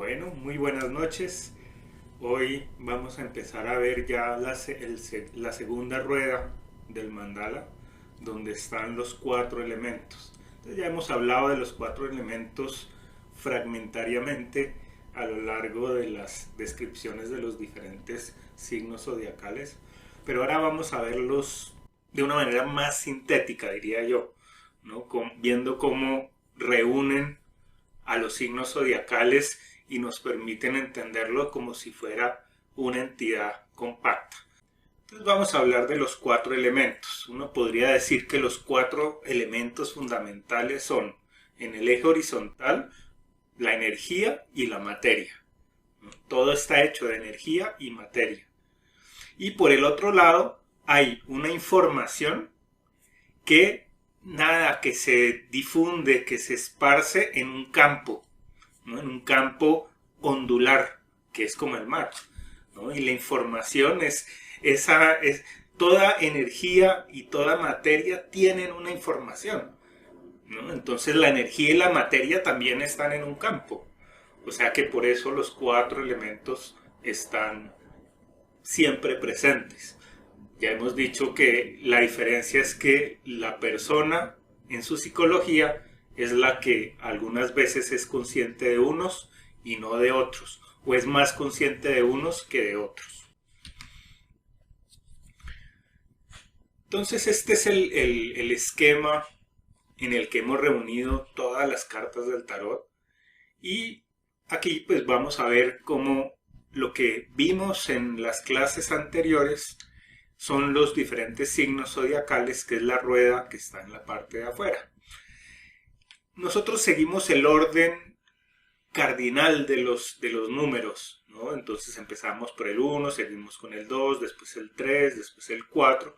Bueno, muy buenas noches. Hoy vamos a empezar a ver ya la segunda rueda del mandala, donde están los cuatro elementos. Entonces ya hemos hablado de los cuatro elementos fragmentariamente a lo largo de las descripciones de los diferentes signos zodiacales, pero ahora vamos a verlos de una manera más sintética, diría yo, ¿no? Viendo cómo reúnen a los signos zodiacales y nos permiten entenderlo como si fuera una entidad compacta. Entonces vamos a hablar de los cuatro elementos. Uno podría decir que los cuatro elementos fundamentales son, en el eje horizontal, la energía y la materia. Todo está hecho de energía y materia. Y por el otro lado hay una información que se difunde, que se esparce en un campo, ¿no? En un campo ondular, que es como el mar, ¿no? Y la información es toda energía y toda materia tienen una información, ¿no? Entonces la energía y la materia también están en un campo. O sea que por eso los cuatro elementos están siempre presentes. Ya hemos dicho que la diferencia es que la persona en su psicología es la que algunas veces es consciente de unos y no de otros, o es más consciente de unos que de otros. Entonces este es el esquema en el que hemos reunido todas las cartas del tarot, y aquí pues vamos a ver cómo lo que vimos en las clases anteriores son los diferentes signos zodiacales, que es la rueda que está en la parte de afuera. Nosotros seguimos el orden cardinal de los números, ¿no? Entonces empezamos por el 1, seguimos con el 2, después el 3, después el 4,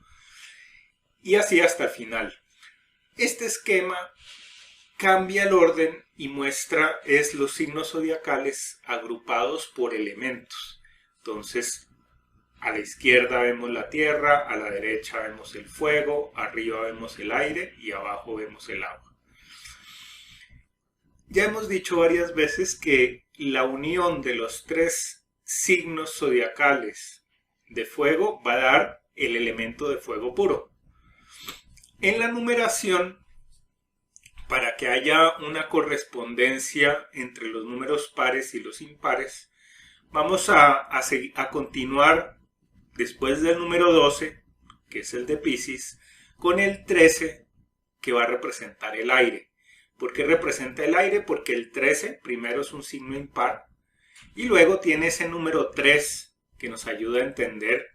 y así hasta el final. Este esquema cambia el orden y muestra los signos zodiacales agrupados por elementos. Entonces, a la izquierda vemos la tierra, a la derecha vemos el fuego, arriba vemos el aire y abajo vemos el agua. Ya hemos dicho varias veces que la unión de los tres signos zodiacales de fuego va a dar el elemento de fuego puro. En la numeración, para que haya una correspondencia entre los números pares y los impares, vamos a continuar después del número 12, que es el de Piscis, con el 13, que va a representar el aire. ¿Por qué representa el aire? Porque el 13 primero es un signo impar y luego tiene ese número 3 que nos ayuda a entender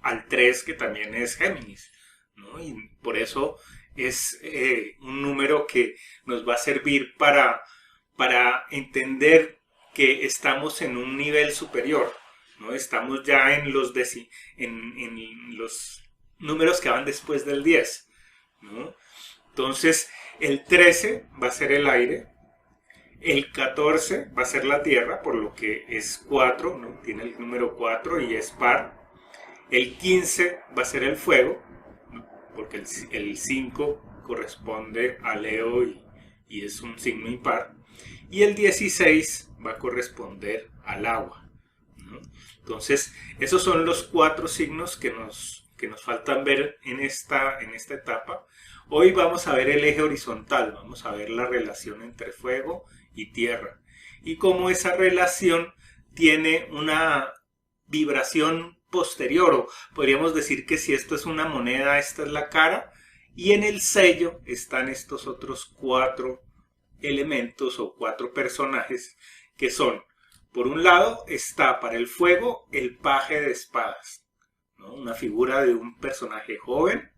al 3, que también es Géminis, ¿no? Y por eso es un número que nos va a servir para entender que estamos en un nivel superior, ¿no? Estamos ya en los números que van después del 10, ¿no? Entonces el 13 va a ser el aire, el 14 va a ser la tierra, por lo que es 4, ¿no? Tiene el número 4 y es par. El 15 va a ser el fuego, ¿no? Porque el 5 corresponde a Leo y es un signo impar. Y el 16 va a corresponder al agua, ¿no? Entonces, esos son los cuatro signos que nos faltan ver en esta etapa. Hoy vamos a ver el eje horizontal, vamos a ver la relación entre fuego y tierra y cómo esa relación tiene una vibración posterior, o podríamos decir que si esto es una moneda, esta es la cara, y en el sello están estos otros cuatro elementos o cuatro personajes, que son, por un lado está para el fuego el paje de espadas, ¿no? Una figura de un personaje joven,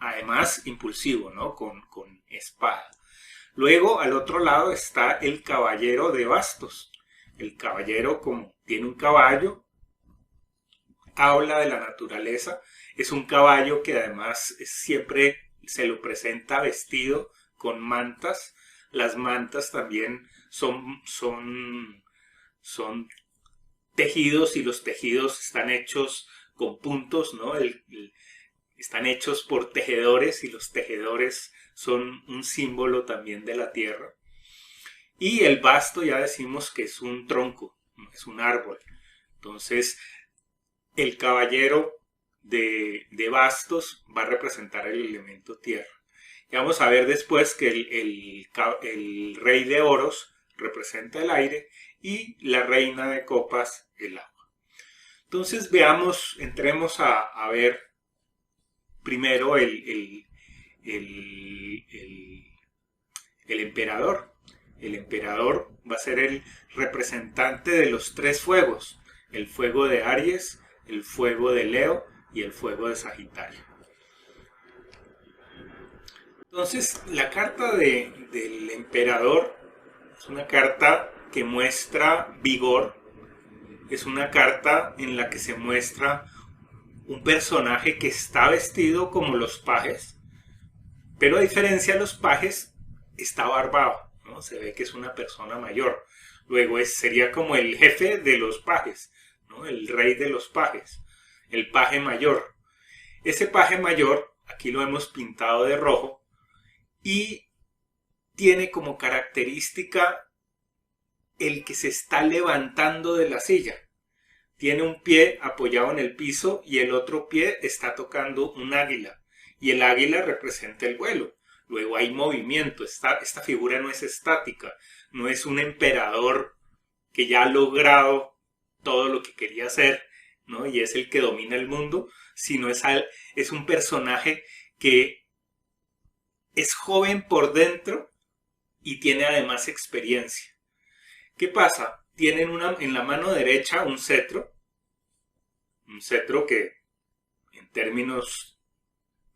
además impulsivo, ¿no? Con espada. Luego al otro lado está el caballero de bastos. El caballero, como tiene un caballo, habla de la naturaleza. Es un caballo que además siempre se lo presenta vestido con mantas. Las mantas también son tejidos, y los tejidos están hechos con puntos, ¿no? Están hechos por tejedores, y los tejedores son un símbolo también de la tierra. Y el basto ya decimos que es un tronco, es un árbol. Entonces, el caballero de bastos va a representar el elemento tierra. Y vamos a ver después que el rey de oros representa el aire y la reina de copas el agua. Entonces veamos, entremos a ver primero el emperador. El emperador va a ser el representante de los tres fuegos: el fuego de Aries, el fuego de Leo y el fuego de Sagitario. Entonces, la carta del emperador es una carta que muestra vigor, es una carta en la que se muestra un personaje que está vestido como los pajes, pero a diferencia de los pajes, está barbado, ¿no? Se ve que es una persona mayor. Luego sería como el jefe de los pajes, ¿no? El rey de los pajes, el paje mayor. Ese paje mayor, aquí lo hemos pintado de rojo, y tiene como característica el que se está levantando de la silla. Tiene un pie apoyado en el piso y el otro pie está tocando un águila. Y el águila representa el vuelo. Luego hay movimiento. Esta figura no es estática. No es un emperador que ya ha logrado todo lo que quería hacer, ¿no? Y es el que domina el mundo. Sino es un personaje que es joven por dentro y tiene además experiencia. ¿Qué pasa? Tienen en la mano derecha un cetro que en términos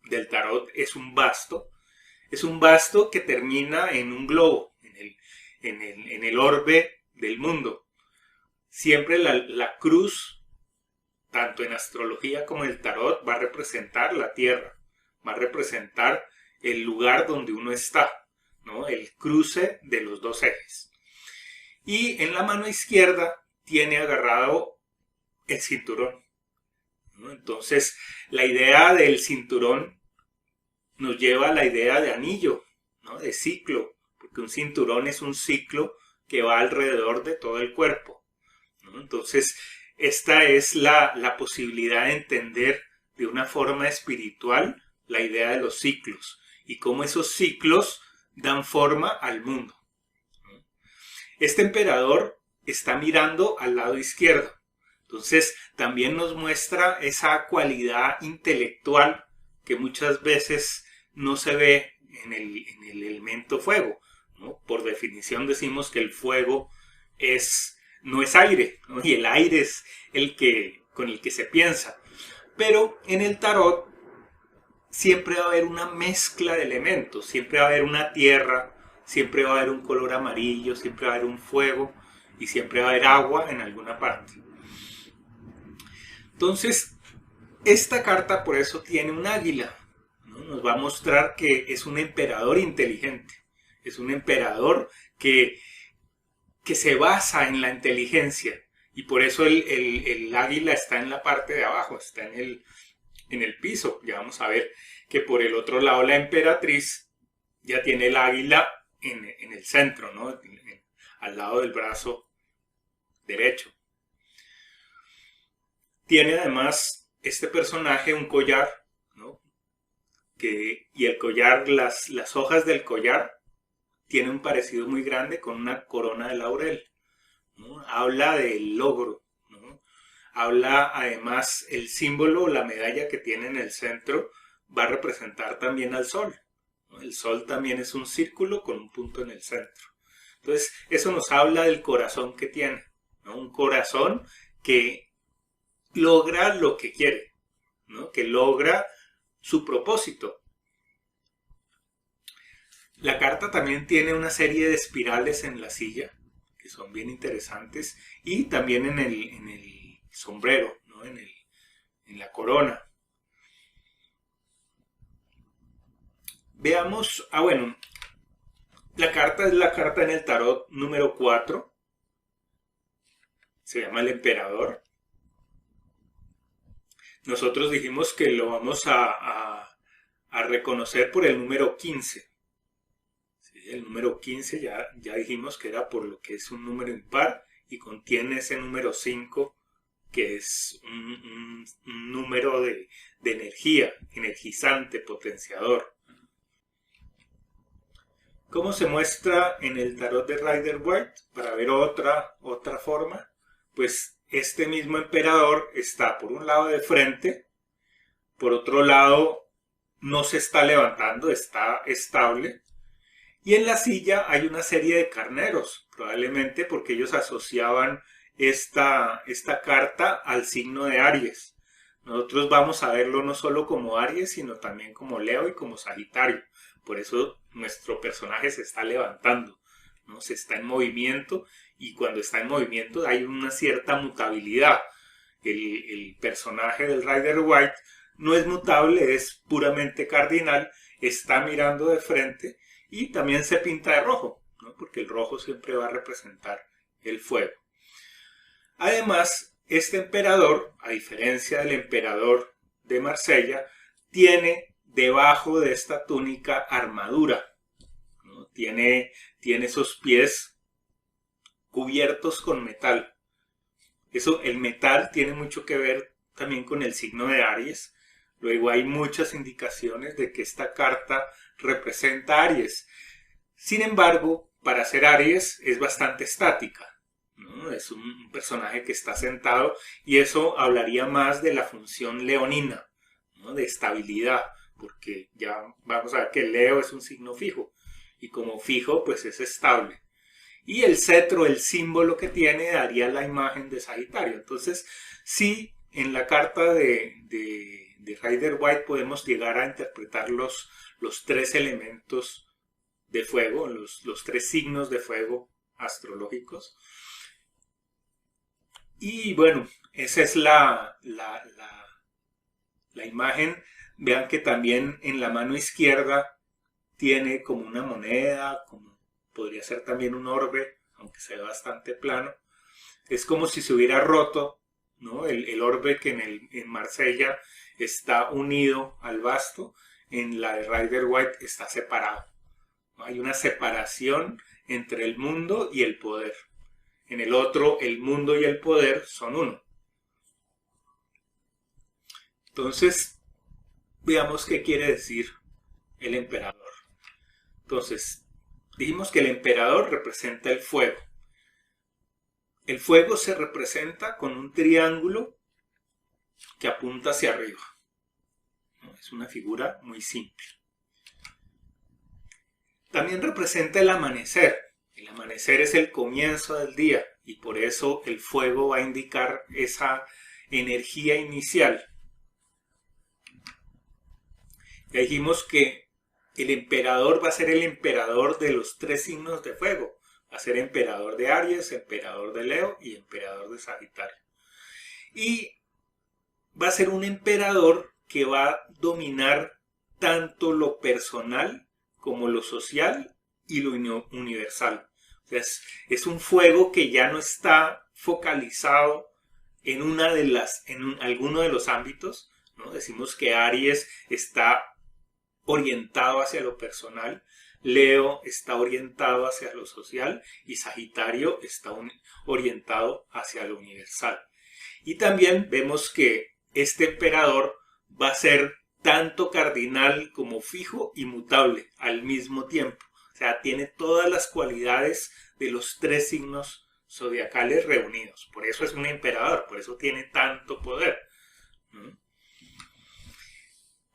del tarot es un basto que termina en un globo, en el orbe del mundo. Siempre la cruz, tanto en astrología como en el tarot, va a representar la tierra, va a representar el lugar donde uno está, ¿no? El cruce de los dos ejes. Y en la mano izquierda tiene agarrado el cinturón, ¿no? Entonces, la idea del cinturón nos lleva a la idea de anillo, ¿no? De ciclo, porque un cinturón es un ciclo que va alrededor de todo el cuerpo, ¿no? Entonces, esta es la posibilidad de entender de una forma espiritual la idea de los ciclos y cómo esos ciclos dan forma al mundo. Este emperador está mirando al lado izquierdo. Entonces también nos muestra esa cualidad intelectual que muchas veces no se ve en el elemento fuego, ¿no? Por definición decimos que el fuego no es aire, ¿no? Y el aire es con el que se piensa. Pero en el tarot siempre va a haber una mezcla de elementos, siempre va a haber una tierra, siempre va a haber un color amarillo, siempre va a haber un fuego y siempre va a haber agua en alguna parte. Entonces, esta carta por eso tiene un águila, ¿no? Nos va a mostrar que es un emperador inteligente, es un emperador que se basa en la inteligencia y por eso el águila está en la parte de abajo, está en el piso. Ya vamos a ver que por el otro lado la emperatriz ya tiene el águila en el centro, ¿no? Al lado del brazo derecho. Tiene además este personaje un collar, ¿no? Y el collar, las hojas del collar tienen un parecido muy grande con una corona de laurel, ¿no? Habla del logro, ¿no? Habla además el símbolo, la medalla que tiene en el centro va a representar también al sol. El sol también es un círculo con un punto en el centro. Entonces, eso nos habla del corazón que tiene, ¿no? Un corazón que logra lo que quiere, ¿no? Que logra su propósito. La carta también tiene una serie de espirales en la silla, que son bien interesantes, y también en el sombrero, ¿no? En la corona. Veamos, bueno, la carta es la carta en el tarot número 4. Se llama el emperador. Nosotros dijimos que lo vamos a reconocer por el número 15. ¿Sí? El número 15 ya dijimos que era por lo que es un número impar y contiene ese número 5, que es un número de energía, energizante, potenciador. ¿Cómo se muestra en el tarot de Rider-Waite? Para ver otra forma, pues este mismo emperador está por un lado de frente, por otro lado no se está levantando, está estable, y en la silla hay una serie de carneros, probablemente porque ellos asociaban esta carta al signo de Aries. Nosotros vamos a verlo no solo como Aries, sino también como Leo y como Sagitario. Por eso nuestro personaje se está levantando, ¿no? Se está en movimiento, y cuando está en movimiento hay una cierta mutabilidad. El personaje del Rider-Waite no es mutable, es puramente cardinal, está mirando de frente y también se pinta de rojo, ¿no? Porque el rojo siempre va a representar el fuego. Además, este emperador, a diferencia del emperador de Marsella, tiene debajo de esta túnica armadura, ¿no? Tiene esos pies cubiertos con metal. El metal tiene mucho que ver también con el signo de Aries. Luego hay muchas indicaciones de que esta carta representa a Aries. Sin embargo, para ser Aries es bastante estática, ¿no? Es un personaje que está sentado, y eso hablaría más de la función leonina, ¿no? De estabilidad, porque ya vamos a ver que Leo es un signo fijo, y como fijo pues es estable. Y el cetro, el símbolo que tiene, daría la imagen de Sagitario. Entonces, sí, en la carta de Rider-Waite podemos llegar a interpretar los tres elementos de fuego, los tres signos de fuego astrológicos. Y bueno, esa es la imagen. Vean que también en la mano izquierda tiene como una moneda, como podría ser también un orbe, aunque sea bastante plano. Es como si se hubiera roto, ¿no? El orbe que en Marsella está unido al basto, en la de Rider-Waite está separado, ¿no? Hay una separación entre el mundo y el poder. En el otro, el mundo y el poder son uno. Entonces, veamos qué quiere decir el emperador. Entonces, dijimos que el emperador representa el fuego. El fuego se representa con un triángulo que apunta hacia arriba. Es una figura muy simple. También representa el amanecer. El amanecer es el comienzo del día, y por eso el fuego va a indicar esa energía inicial. Ya dijimos que el emperador va a ser el emperador de los tres signos de fuego. Va a ser emperador de Aries, emperador de Leo y emperador de Sagitario. Y va a ser un emperador que va a dominar tanto lo personal como lo social y lo universal. O sea, es un fuego que ya no está focalizado en alguno de los ámbitos, ¿no? Decimos que Aries está orientado hacia lo personal, Leo está orientado hacia lo social y Sagitario está orientado hacia lo universal. Y también vemos que este emperador va a ser tanto cardinal como fijo y mutable al mismo tiempo. O sea, tiene todas las cualidades de los tres signos zodiacales reunidos. Por eso es un emperador, por eso tiene tanto poder.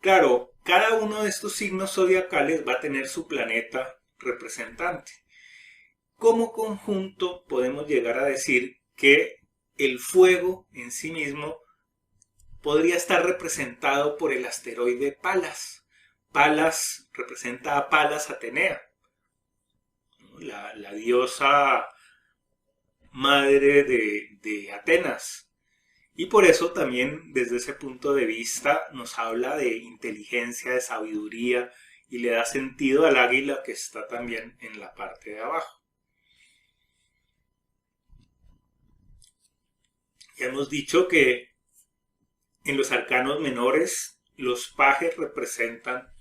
Claro, cada uno de estos signos zodiacales va a tener su planeta representante. Como conjunto podemos llegar a decir que el fuego en sí mismo podría estar representado por el asteroide Palas. Palas representa a Palas Atenea, la diosa madre de Atenas. Y por eso también desde ese punto de vista nos habla de inteligencia, de sabiduría, y le da sentido al águila que está también en la parte de abajo. Ya hemos dicho que en los arcanos menores los pajes representan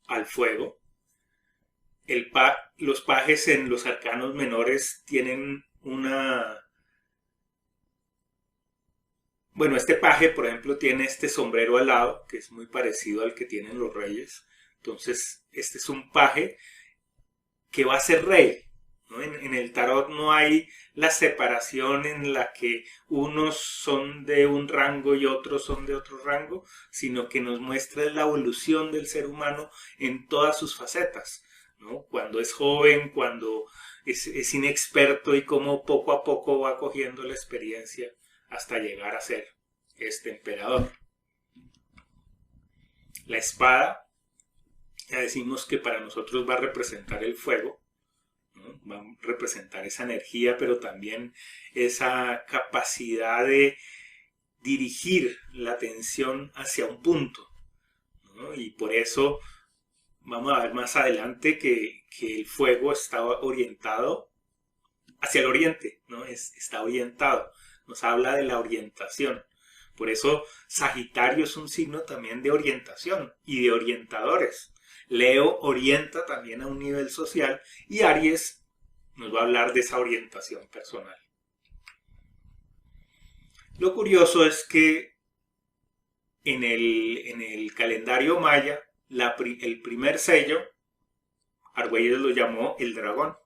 al fuego, los pajes en los arcanos menores tienen una... Bueno, este paje, por ejemplo, tiene este sombrero alado, que es muy parecido al que tienen los reyes. Entonces, este es un paje que va a ser rey, ¿no? En el tarot no hay la separación en la que unos son de un rango y otros son de otro rango, sino que nos muestra la evolución del ser humano en todas sus facetas, ¿no? Cuando es joven, cuando es inexperto y cómo poco a poco va cogiendo la experiencia hasta llegar a ser este emperador. La espada, ya decimos que para nosotros va a representar el fuego, ¿no? Va a representar esa energía, pero también esa capacidad de dirigir la atención hacia un punto, ¿no? Y por eso vamos a ver más adelante que el fuego está orientado hacia el oriente, ¿no? Está orientado, nos habla de la orientación. Por eso Sagitario es un signo también de orientación y de orientadores. Leo orienta también a un nivel social y Aries nos va a hablar de esa orientación personal. Lo curioso es que en el calendario maya, el primer sello, Argüelles lo llamó el dragón.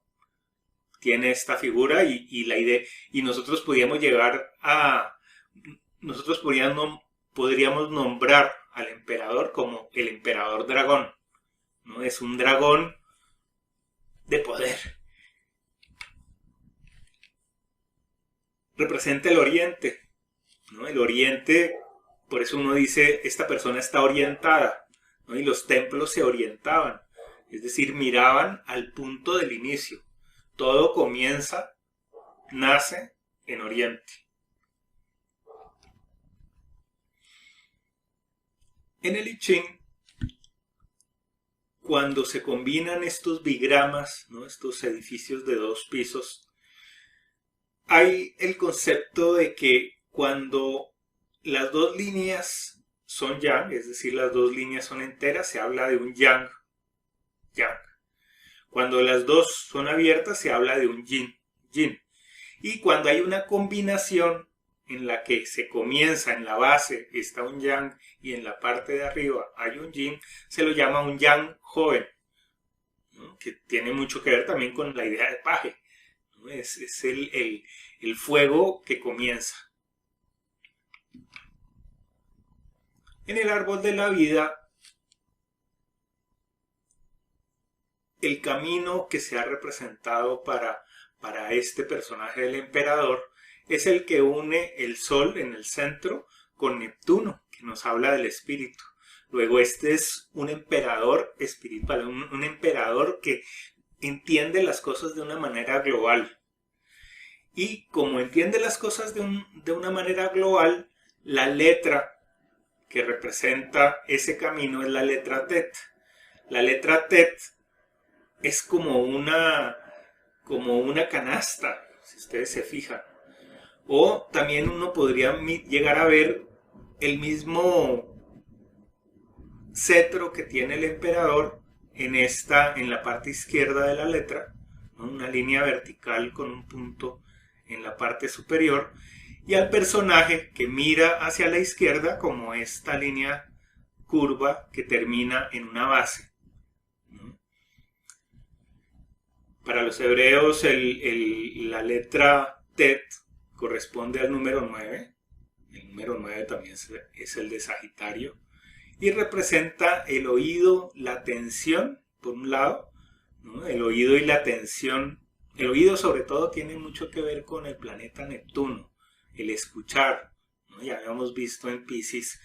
Tiene esta figura y la idea, y nosotros podríamos llegar a... Nosotros podríamos nombrar al emperador como el emperador dragón, ¿no? Es un dragón de poder. Representa el oriente, ¿no? El oriente, por eso uno dice, esta persona está orientada, ¿no? Y los templos se orientaban, es decir, miraban al punto del inicio. Todo comienza, nace en Oriente. En el I Ching, cuando se combinan estos bigramas, ¿no? Estos edificios de 2 pisos, hay el concepto de que cuando las 2 líneas son yang, es decir, las 2 líneas son enteras, se habla de un yang. Cuando las 2 son abiertas, se habla de un yin. Y cuando hay una combinación en la que se comienza en la base, está un yang, y en la parte de arriba hay un yin, se lo llama un yang joven, ¿no? Que tiene mucho que ver también con la idea de paje, ¿no? Es el fuego que comienza. En el árbol de la vida, el camino que se ha representado para este personaje del emperador es el que une el Sol en el centro con Neptuno, que nos habla del espíritu. Luego este es un emperador espiritual, un emperador que entiende las cosas de una manera global. Y como entiende las cosas de una manera global, la letra que representa ese camino es la letra Tet. La letra Tet es como una canasta, si ustedes se fijan. O también uno podría llegar a ver el mismo cetro que tiene el emperador en la parte izquierda de la letra, ¿no? Una línea vertical con un punto en la parte superior, y al personaje que mira hacia la izquierda como esta línea curva que termina en una base, ¿no? Para los hebreos la letra Tet corresponde al número 9. El número 9 también es el de Sagitario. Y representa el oído, la atención, por un lado, ¿no? El oído y la atención. El oído sobre todo tiene mucho que ver con el planeta Neptuno. El escuchar, ¿no? Ya habíamos visto en Piscis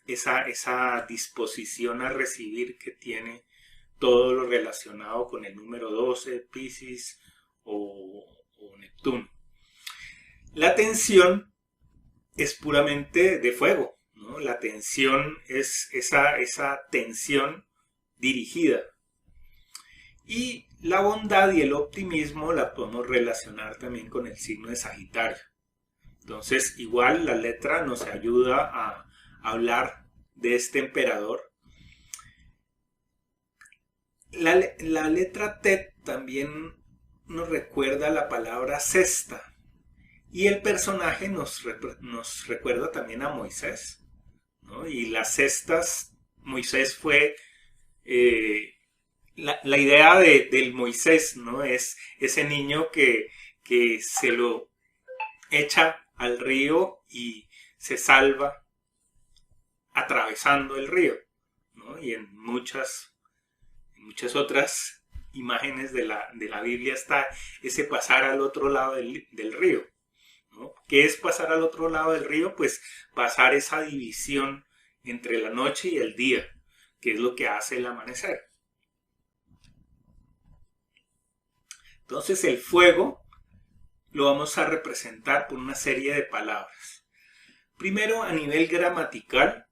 esa disposición a recibir que tiene todo lo relacionado con el número 12, Piscis o Neptuno. La atención es puramente de fuego, ¿no? La tensión es esa tensión dirigida. Y la bondad y el optimismo la podemos relacionar también con el signo de Sagitario. Entonces, igual la letra nos ayuda a hablar de este emperador. La letra Tet también nos recuerda la palabra cesta. Y el personaje nos recuerda también a Moisés, ¿no? Y las cestas, Moisés fue... la idea del Moisés, ¿no? Es ese niño que se lo echa al río y se salva atravesando el río, ¿no? Y en muchas otras imágenes de la Biblia está ese pasar al otro lado del río, ¿no? ¿Qué es pasar al otro lado del río? Pues pasar esa división entre la noche y el día, que es lo que hace el amanecer. Entonces el fuego lo vamos a representar por una serie de palabras. Primero, a nivel gramatical,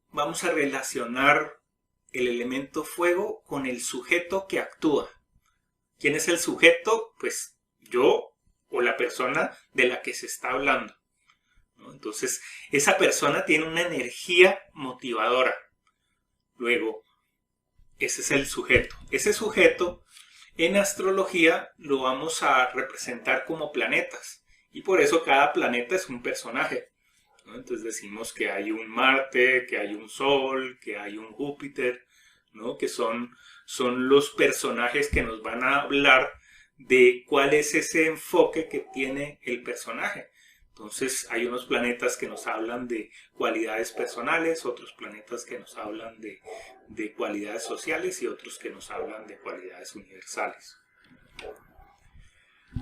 vamos a relacionar el elemento fuego con el sujeto que actúa. ¿Quién es el sujeto? Pues yo o la persona de la que se está hablando, ¿no? Entonces, esa persona tiene una energía motivadora. Luego, ese es el sujeto. Ese sujeto, en astrología, lo vamos a representar como planetas. Y por eso cada planeta es un personaje, ¿no? Entonces decimos que hay un Marte, que hay un Sol, que hay un Júpiter, ¿no? Que son los personajes que nos van a hablar de cuál es ese enfoque que tiene el personaje. Entonces hay unos planetas que nos hablan de cualidades personales, otros planetas que nos hablan de cualidades sociales y otros que nos hablan de cualidades universales.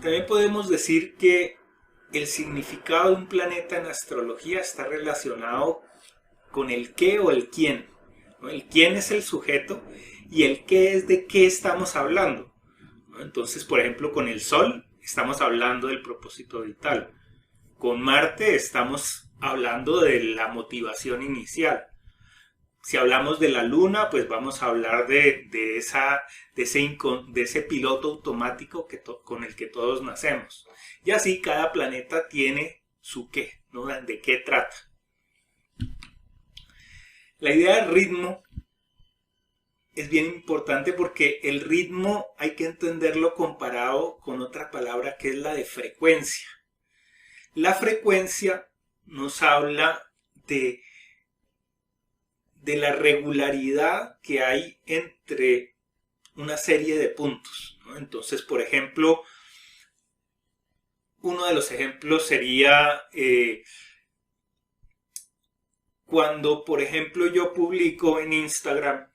También podemos decir que el significado de un planeta en astrología está relacionado con el qué o el quién, ¿no? El quién es el sujeto y el qué es de qué estamos hablando, ¿no? Entonces, por ejemplo, con el Sol estamos hablando del propósito vital. Con Marte estamos hablando de la motivación inicial. Si hablamos de la Luna, pues vamos a hablar de ese piloto automático con el que todos nacemos. Y así cada planeta tiene su qué, ¿no? ¿De qué trata? La idea del ritmo es bien importante porque el ritmo hay que entenderlo comparado con otra palabra que es la de frecuencia. La frecuencia nos habla de la regularidad que hay entre una serie de puntos, ¿no? Entonces, por ejemplo, uno de los ejemplos sería cuando, por ejemplo, yo publico en Instagram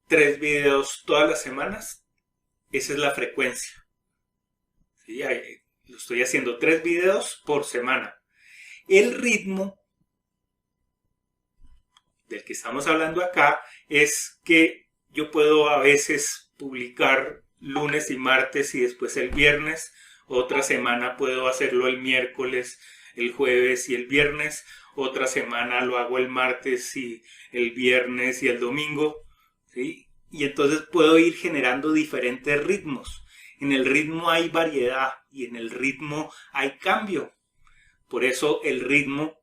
3 videos todas las semanas. Esa es la frecuencia, ¿sí? Lo estoy haciendo 3 videos por semana. El ritmo del que estamos hablando acá es que yo puedo a veces publicar lunes y martes y después el viernes. Otra semana puedo hacerlo el miércoles, el jueves y el viernes. Otra semana lo hago el martes y el viernes y el domingo, ¿sí? Y entonces puedo ir generando diferentes ritmos. En el ritmo hay variedad y en el ritmo hay cambio. Por eso el ritmo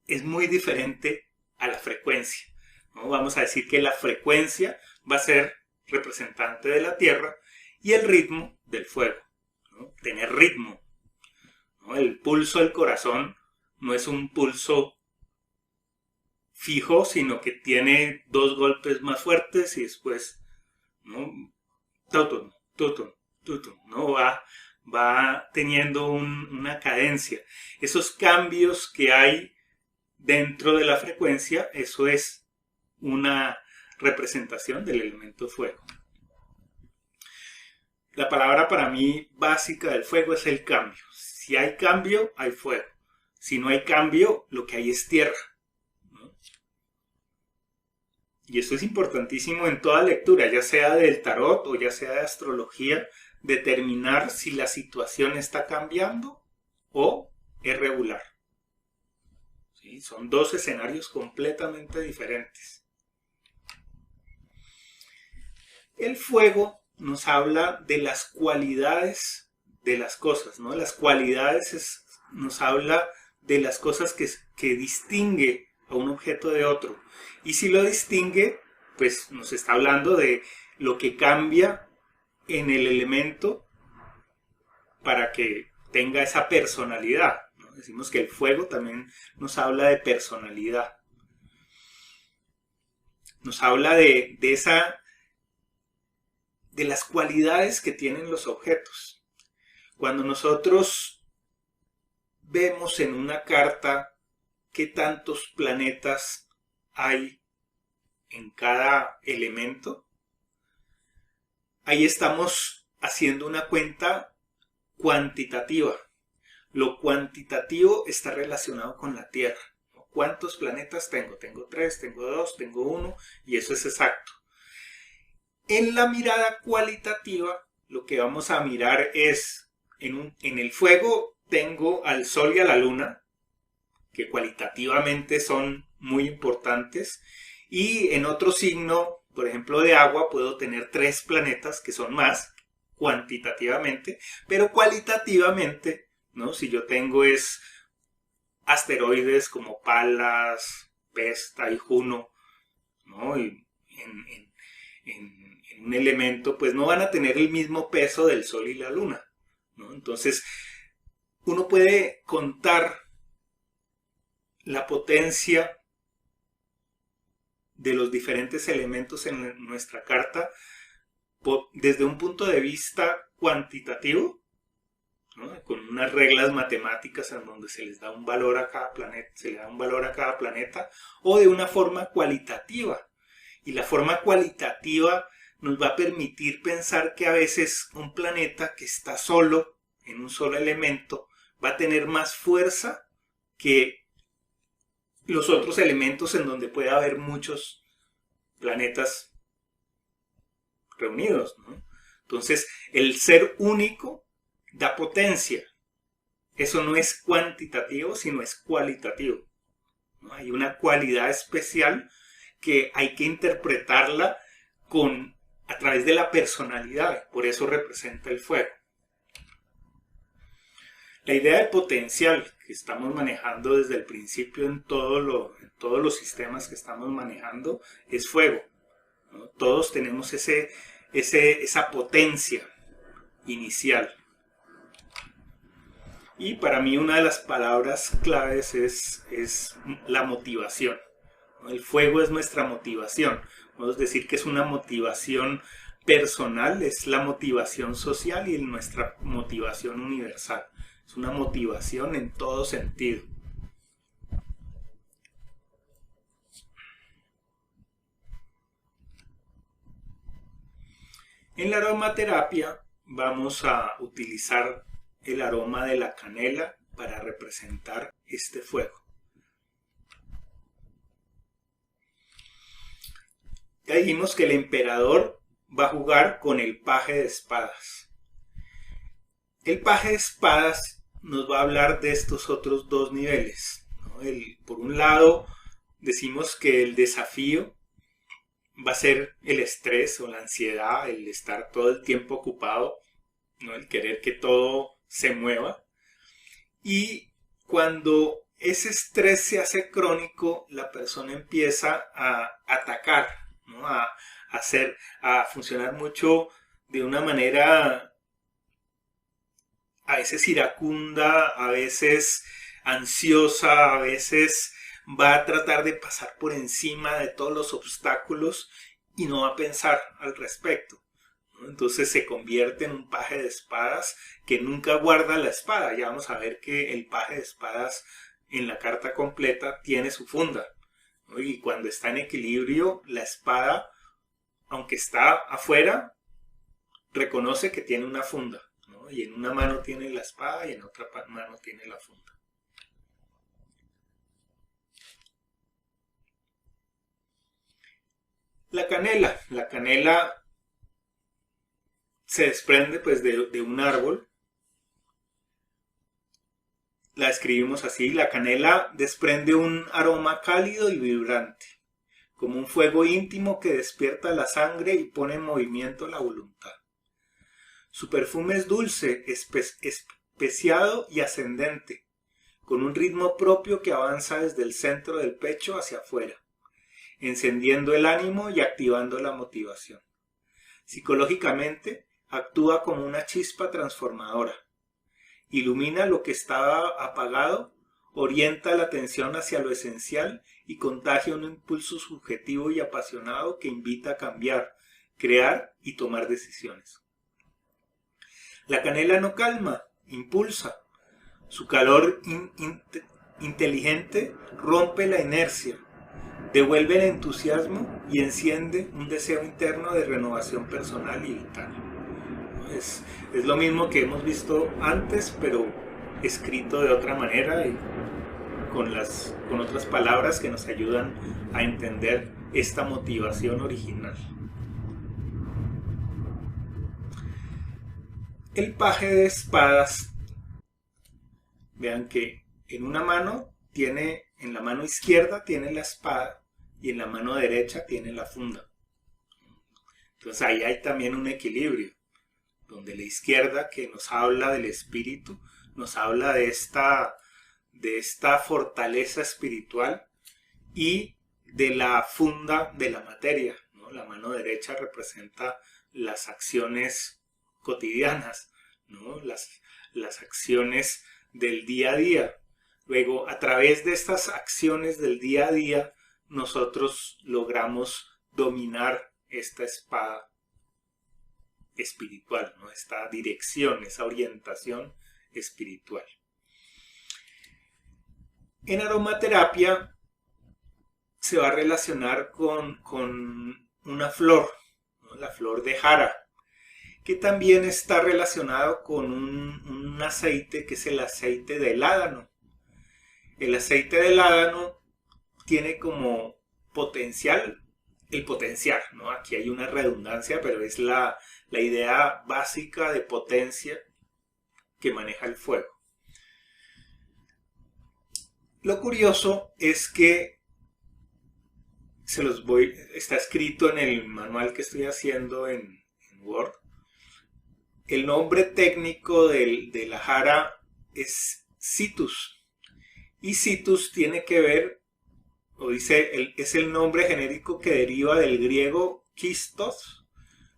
es muy diferente a la frecuencia, ¿no? Vamos a decir que la frecuencia va a ser representante de la tierra y el ritmo del fuego, ¿no? Tener ritmo, ¿no? El pulso del corazón no es un pulso fijo, sino que tiene 2 golpes más fuertes y después, ¿no? Tutum, tutum, tutum, ¿no? Va teniendo una cadencia. Esos cambios que hay dentro de la frecuencia, eso es una representación del elemento fuego. La palabra para mí básica del fuego es el cambio. Si hay cambio, hay fuego. Si no hay cambio, lo que hay es tierra, ¿no? Y esto es importantísimo en toda lectura, ya sea del tarot o ya sea de astrología, determinar si la situación está cambiando o es regular. ¿Sí? Son 2 escenarios completamente diferentes. El fuego nos habla de las cualidades de las cosas, ¿no? Las cualidades nos habla de las cosas que distingue a un objeto de otro. Y si lo distingue, pues nos está hablando de lo que cambia en el elemento para que tenga esa personalidad, ¿no? Decimos que el fuego también nos habla de personalidad. Nos habla de las cualidades que tienen los objetos. Cuando nosotros vemos en una carta qué tantos planetas hay en cada elemento, ahí estamos haciendo una cuenta cuantitativa. Lo cuantitativo está relacionado con la Tierra. ¿Cuántos planetas tengo? Tengo 3, tengo 2, tengo 1 y eso es exacto. En la mirada cualitativa, lo que vamos a mirar es, en el fuego tengo al Sol y a la Luna, que cualitativamente son muy importantes, y en otro signo, por ejemplo de agua, puedo tener 3 planetas que son más cuantitativamente, pero cualitativamente, ¿no? Si yo tengo es asteroides como Palas, Vesta y Juno, ¿no? Y en un elemento, pues no van a tener el mismo peso del Sol y la Luna, ¿no? Entonces, uno puede contar la potencia de los diferentes elementos en nuestra carta desde un punto de vista cuantitativo, ¿no? Con unas reglas matemáticas en donde se les da un valor a cada planeta, o de una forma cualitativa. Y la forma cualitativa nos va a permitir pensar que a veces un planeta que está solo, en un solo elemento, va a tener más fuerza que los otros elementos en donde puede haber muchos planetas reunidos, ¿no? Entonces, el ser único da potencia. Eso no es cuantitativo, sino es cualitativo, ¿no? Hay una cualidad especial que hay que interpretarla a través de la personalidad. Por eso representa el fuego. La idea de potencial que estamos manejando desde el principio en todos los sistemas que estamos manejando es fuego, ¿no? Todos tenemos esa potencia inicial. Y para mí una de las palabras claves es la motivación, ¿no? El fuego es nuestra motivación. Podemos decir que es una motivación personal, es la motivación social y nuestra motivación universal. Es una motivación en todo sentido. En la aromaterapia vamos a utilizar el aroma de la canela para representar este fuego. Ya dijimos que el emperador va a jugar con el paje de espadas. El paje de espadas nos va a hablar de estos otros dos niveles, ¿no? Por un lado, decimos que el desafío va a ser el estrés o la ansiedad, el estar todo el tiempo ocupado, ¿no? El querer que todo se mueva. Y cuando ese estrés se hace crónico, la persona empieza a atacar, ¿no? a funcionar mucho de una manera a veces iracunda, a veces ansiosa, a veces va a tratar de pasar por encima de todos los obstáculos y no va a pensar al respecto, ¿no? Entonces se convierte en un paje de espadas que nunca guarda la espada. Ya vamos a ver que el paje de espadas en la carta completa tiene su funda, ¿no? Y cuando está en equilibrio, la espada, aunque está afuera, reconoce que tiene una funda, ¿no? Y en una mano tiene la espada y en otra mano tiene la funda. La canela se desprende pues de un árbol. La escribimos así: la canela desprende un aroma cálido y vibrante, como un fuego íntimo que despierta la sangre y pone en movimiento la voluntad. Su perfume es dulce, especiado y ascendente, con un ritmo propio que avanza desde el centro del pecho hacia afuera. encendiendo el ánimo y activando la motivación. Psicológicamente, actúa como una chispa transformadora. Ilumina lo que estaba apagado, orienta la atención hacia lo esencial y contagia un impulso subjetivo y apasionado que invita a cambiar, crear y tomar decisiones. La canela no calma, impulsa. Su calor inteligente rompe la inercia, devuelve el entusiasmo y enciende un deseo interno de renovación personal y vital. Es lo mismo que hemos visto antes, pero escrito de otra manera y con otras palabras que nos ayudan a entender esta motivación original. El paje de espadas, vean que en una mano en la mano izquierda tiene la espada y en la mano derecha tiene la funda. Entonces ahí hay también un equilibrio, donde la izquierda, que nos habla del espíritu, nos habla de esta fortaleza espiritual, y de la funda de la materia, ¿no? La mano derecha representa las acciones cotidianas, ¿no? Las acciones del día a día. Luego, a través de estas acciones del día a día, nosotros logramos dominar esta espada espiritual, ¿no? Esta dirección, esa orientación espiritual. En aromaterapia se va a relacionar con una flor, ¿no? La flor de jara, que también está relacionado con un aceite que es el aceite de ládano. El aceite de ládano tiene como potencial, el potenciar, ¿no? Aquí hay una redundancia, pero es la idea básica de potencia que maneja el fuego. Lo curioso es que está escrito en el manual que estoy haciendo en Word. El nombre técnico de la jara es Citrus. Y Citrus tiene que ver, es el nombre genérico que deriva del griego quistos,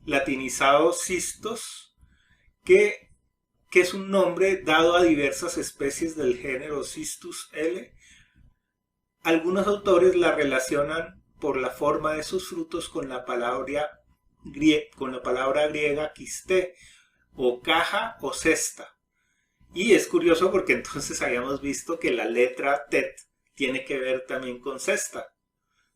latinizado cistos, que es un nombre dado a diversas especies del género Cistus L. Algunos autores la relacionan por la forma de sus frutos con la palabra griega quiste, o caja o cesta. Y es curioso porque entonces habíamos visto que la letra tet tiene que ver también con cesta.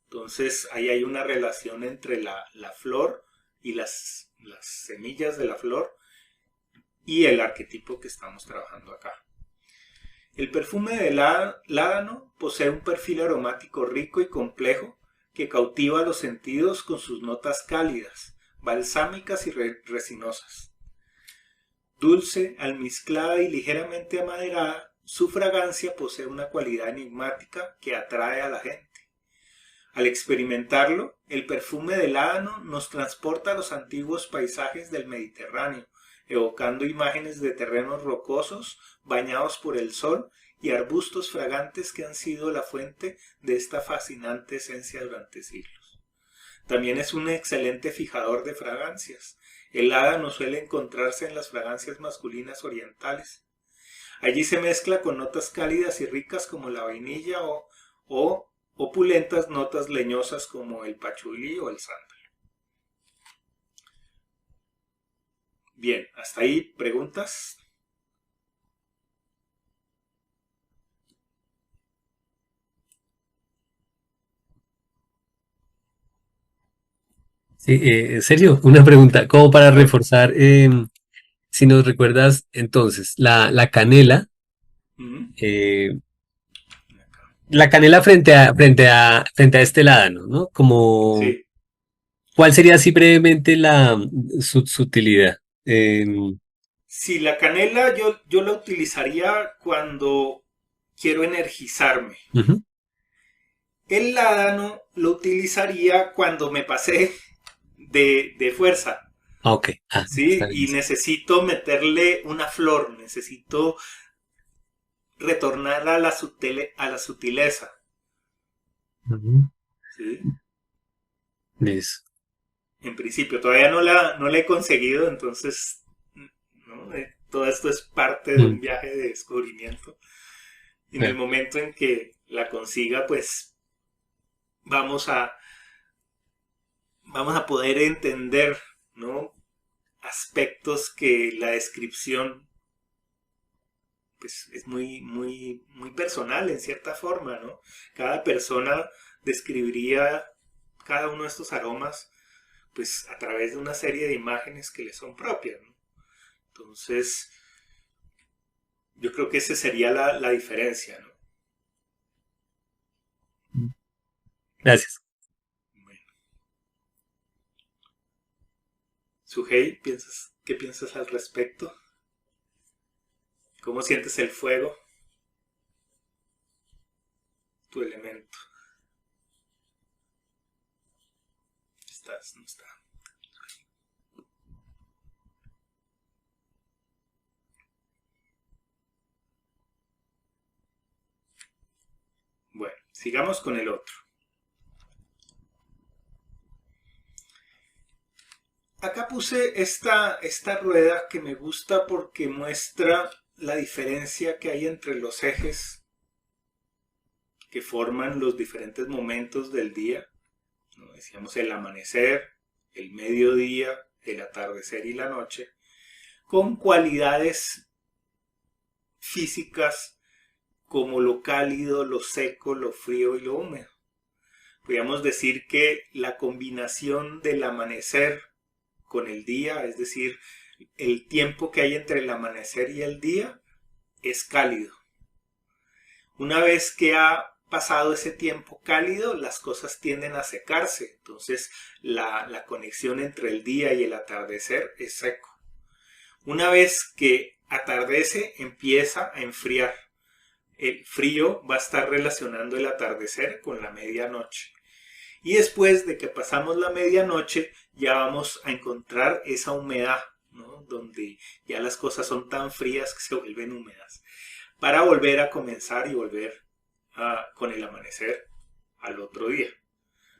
Entonces ahí hay una relación entre la flor y las semillas de la flor y el arquetipo que estamos trabajando acá. El perfume de ládano posee un perfil aromático rico y complejo que cautiva los sentidos con sus notas cálidas, balsámicas y resinosas. Dulce, almizclada y ligeramente amaderada, su fragancia posee una cualidad enigmática que atrae a la gente. Al experimentarlo, el perfume de ládano nos transporta a los antiguos paisajes del Mediterráneo, evocando imágenes de terrenos rocosos bañados por el sol y arbustos fragantes que han sido la fuente de esta fascinante esencia durante siglos. También es un excelente fijador de fragancias. El ládano suele encontrarse en las fragancias masculinas orientales. Allí se mezcla con notas cálidas y ricas como la vainilla o opulentas notas leñosas como el pachulí o el sándalo. Bien, hasta ahí, ¿preguntas? Sí, Sergio, una pregunta, como para A ver. reforzar, si nos recuerdas entonces, la canela, ¿Mm? eh, la canela frente a este ládano, ¿no? Como, Sí. ¿cuál sería así brevemente su utilidad? Si la canela yo la utilizaría cuando quiero energizarme. Ujú. El ládano lo utilizaría cuando me pasé de fuerza, Ah, ok, está ¿sí? bien. Y necesito meterle una flor, necesito retornar a la sutileza, Ujú. ¿sí? Listo. En principio, todavía no la he conseguido, entonces, ¿no? Todo esto es parte de un Mm, viaje de descubrimiento. Y en el claro. momento en que la consiga, pues vamos a, vamos a poder entender, ¿no? Aspectos que la descripción pues es muy personal en cierta forma, ¿no? Cada persona describiría cada uno de estos aromas pues a través de una serie de imágenes que le son propias, ¿no? Entonces, yo creo que esa sería la diferencia, ¿no? Gracias. Bueno, Sujei, ¿qué piensas al respecto? ¿Cómo sientes el fuego, tu elemento? ¿Estás? ¿No está? Bueno, sigamos con el otro. Acá puse esta rueda que me gusta porque muestra la diferencia que hay entre los ejes que forman los diferentes momentos del día, ¿no? Decíamos el amanecer, el mediodía, el atardecer y la noche, con cualidades físicas como lo cálido, lo seco, lo frío y lo húmedo. Podríamos decir que la combinación del amanecer con el día, es decir, el tiempo que hay entre el amanecer y el día, es cálido. Una vez que ha pasado ese tiempo cálido, las cosas tienden a secarse. Entonces, la conexión entre el día y el atardecer es seco. Una vez que atardece, empieza a enfriar. El frío va a estar relacionando el atardecer con la medianoche. Y después de que pasamos la medianoche, ya vamos a encontrar esa humedad, ¿no? Donde ya las cosas son tan frías que se vuelven húmedas, para volver a comenzar y volver con el amanecer al otro día.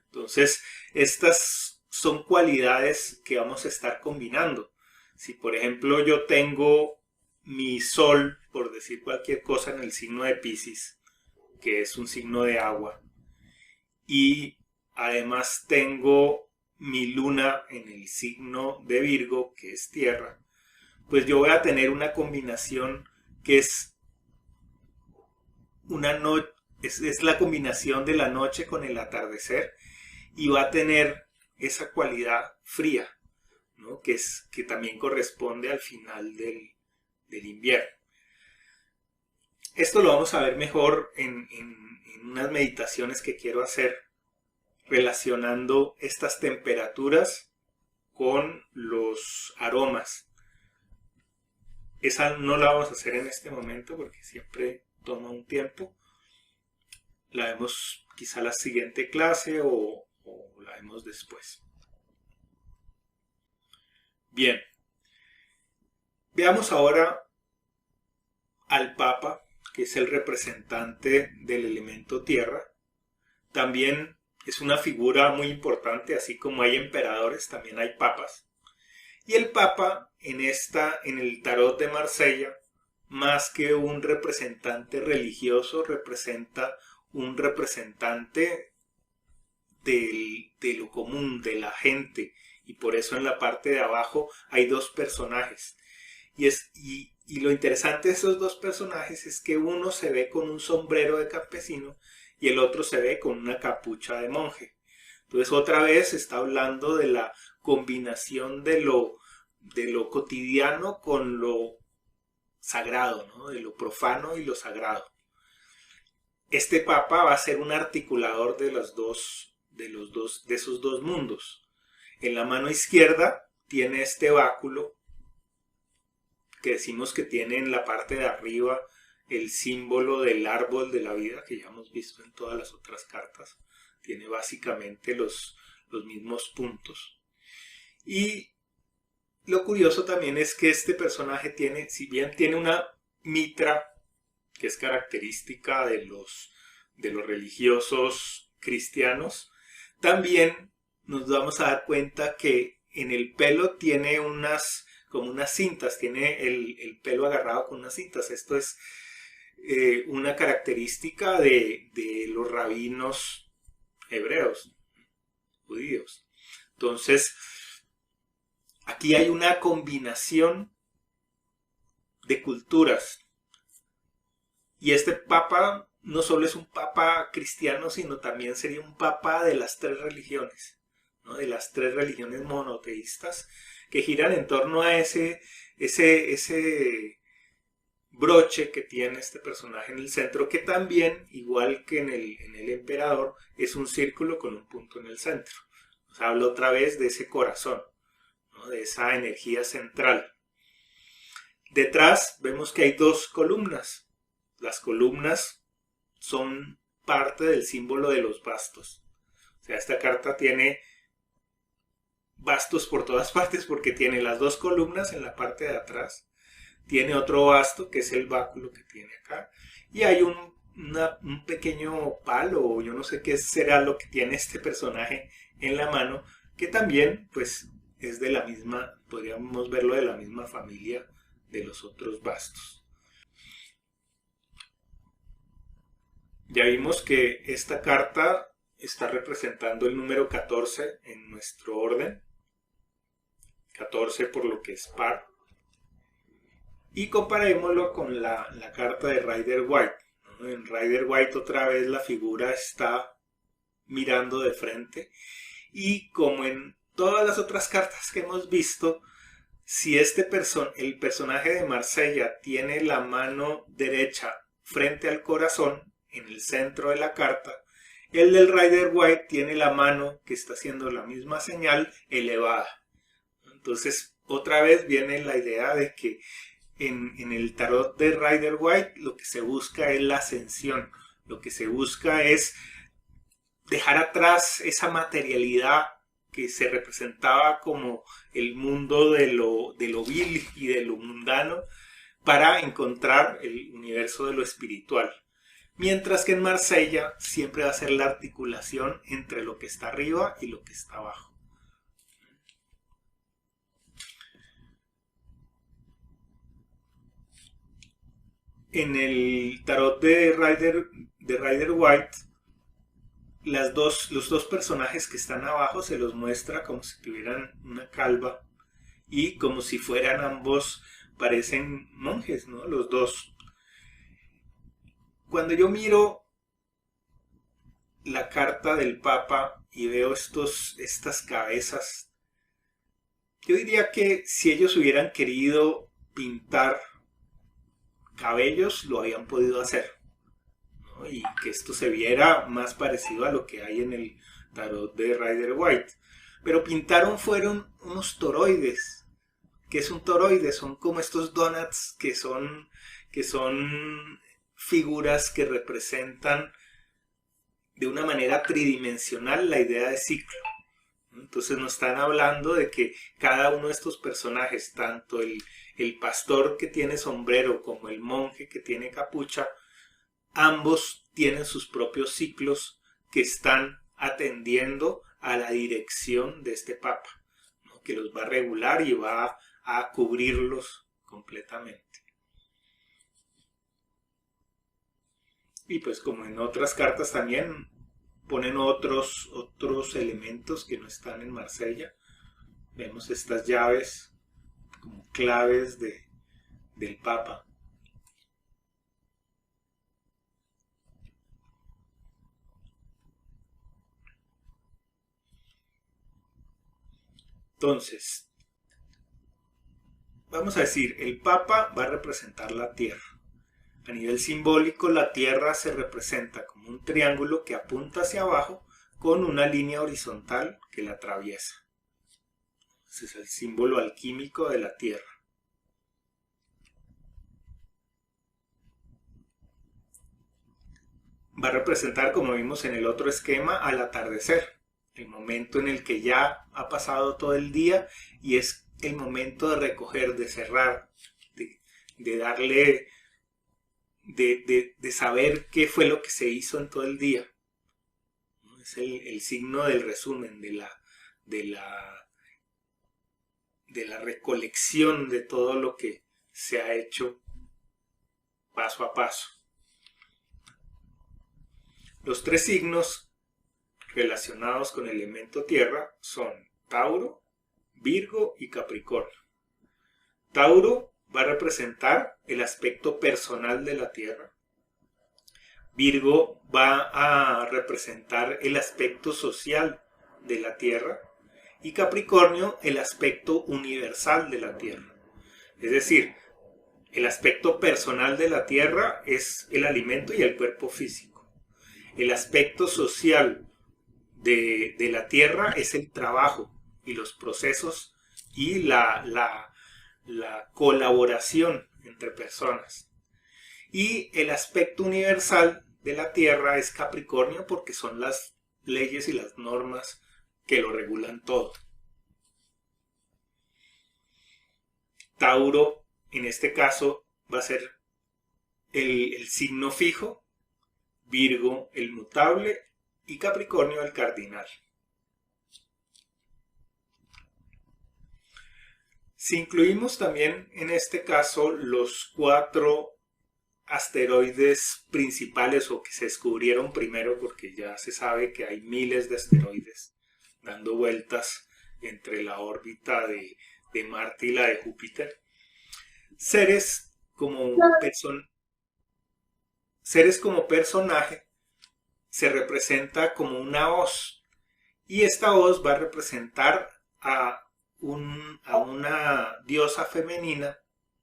Entonces, estas son cualidades que vamos a estar combinando. Si, por ejemplo, yo tengo mi sol, por decir cualquier cosa, en el signo de Piscis, que es un signo de agua, y además tengo mi luna en el signo de Virgo, que es tierra, pues yo voy a tener una combinación que es una noche, es la combinación de la noche con el atardecer y va a tener esa cualidad fría, ¿no? Que también corresponde al final del invierno. Esto lo vamos a ver mejor en unas meditaciones que quiero hacer relacionando estas temperaturas con los aromas. Esa no la vamos a hacer en este momento porque siempre toma un tiempo. La vemos quizá la siguiente clase o la vemos después. Bien, veamos ahora al Papa, que es el representante del elemento tierra. También es una figura muy importante, así como hay emperadores, también hay papas. Y el Papa en el tarot de Marsella, más que un representante religioso, representa un representante de lo común, de la gente. Y por eso en la parte de abajo hay dos personajes. Y lo interesante de esos dos personajes es que uno se ve con un sombrero de campesino y el otro se ve con una capucha de monje. Entonces otra vez está hablando de la combinación de lo cotidiano con lo sagrado, ¿no? De lo profano y lo sagrado. Este papa va a ser un articulador de esos dos mundos. En la mano izquierda tiene este báculo que decimos que tiene en la parte de arriba el símbolo del árbol de la vida que ya hemos visto en todas las otras cartas. Tiene básicamente los mismos puntos. Y lo curioso también es que este personaje tiene, si bien tiene una mitra que es característica de los religiosos cristianos, también nos vamos a dar cuenta que en el pelo tiene como unas cintas, tiene el pelo agarrado con unas cintas. Esto es una característica de los rabinos hebreos, judíos. Entonces, aquí hay una combinación de culturas. Y este papa no solo es un papa cristiano, sino también sería un papa de las tres religiones, ¿no? De las tres religiones monoteístas que giran en torno a ese broche que tiene este personaje en el centro, que también, igual que en el emperador, es un círculo con un punto en el centro. O sea, habla otra vez de ese corazón, ¿no? De esa energía central. Detrás vemos que hay dos columnas. Las columnas son parte del símbolo de los bastos. O sea, esta carta tiene bastos por todas partes porque tiene las dos columnas en la parte de atrás. Tiene otro basto que es el báculo que tiene acá. Y hay un pequeño palo, o yo no sé qué será lo que tiene este personaje en la mano, que también pues es de la misma, podríamos verlo de la misma familia de los otros bastos. Ya vimos que esta carta está representando el número 14 en nuestro orden. 14 por lo que es par. Y comparémoslo con la carta de Rider White, ¿no? En Rider White otra vez la figura está mirando de frente. Y como en todas las otras cartas que hemos visto, si el personaje de Marsella tiene la mano derecha frente al corazón, en el centro de la carta, el del Rider White tiene la mano que está haciendo la misma señal elevada. Entonces, otra vez viene la idea de que en el tarot de Rider White lo que se busca es la ascensión, lo que se busca es dejar atrás esa materialidad que se representaba como el mundo de lo vil y de lo mundano, para encontrar el universo de lo espiritual. Mientras que en Marsella siempre va a ser la articulación entre lo que está arriba y lo que está abajo. En el tarot de Rider White, los dos personajes que están abajo se los muestra como si tuvieran una calva y como si fueran ambos, parecen monjes, ¿no? Los dos. Cuando yo miro la carta del Papa y veo estas cabezas, yo diría que si ellos hubieran querido pintar cabellos, lo habían podido hacer, ¿no? Y que esto se viera más parecido a lo que hay en el tarot de Rider White. Pero fueron unos toroides. ¿Qué es un toroide? Son como estos donuts que son figuras que representan de una manera tridimensional la idea de ciclo. Entonces nos están hablando de que cada uno de estos personajes, tanto el pastor que tiene sombrero como el monje que tiene capucha, ambos tienen sus propios ciclos que están atendiendo a la dirección de este Papa, ¿no? Que los va a regular y va a cubrirlos completamente. Y pues como en otras cartas también ponen otros elementos que no están en Marsella. Vemos estas llaves como claves del Papa. Entonces, vamos a decir, el Papa va a representar la Tierra. A nivel simbólico, la Tierra se representa como un triángulo que apunta hacia abajo con una línea horizontal que la atraviesa. Ese es el símbolo alquímico de la Tierra. Va a representar, como vimos en el otro esquema, al atardecer, el momento en el que ya ha pasado todo el día y es el momento de recoger, de cerrar, de darle, de saber qué fue lo que se hizo en todo el día. Es el signo del resumen, de de la recolección de todo lo que se ha hecho paso a paso. Los 3 signos relacionados con el elemento tierra son Tauro, Virgo y Capricornio. Tauro va a representar el aspecto personal de la tierra. Virgo va a representar el aspecto social de la tierra. Y Capricornio el aspecto universal de la tierra. Es decir, el aspecto personal de la tierra es el alimento y el cuerpo físico. El aspecto social de la tierra es el trabajo y los procesos y la colaboración entre personas. Y el aspecto universal de la tierra es Capricornio porque son las leyes y las normas que lo regulan todo. Tauro, en este caso, va a ser el signo fijo, Virgo el mutable y Capricornio el cardinal. Si incluimos también en este caso los 4 asteroides principales o que se descubrieron primero, porque ya se sabe que hay miles de asteroides dando vueltas entre la órbita de Marte y la de Júpiter, seres como personaje se representa como una hoz, y esta hoz va a representar a una diosa femenina,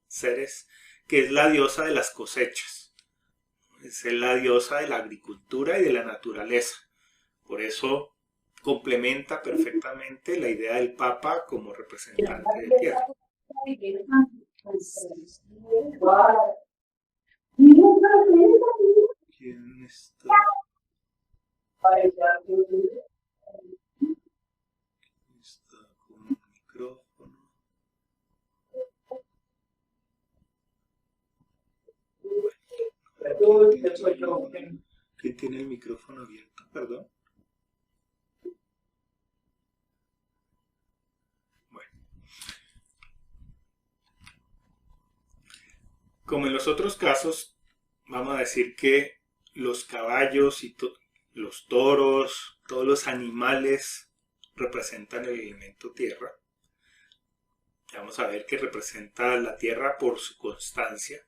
Ceres, que es la diosa de las cosechas, es la diosa de la agricultura y de la naturaleza. Por eso complementa perfectamente la idea del Papa como representante de tierra. ¿Quién está? Está con el micrófono. ¿Quién tiene el micrófono abierto? Perdón. Bueno. Como en los otros casos, vamos a decir que los caballos y los toros, todos los animales representan el elemento tierra. Vamos a ver que representa la tierra por su constancia.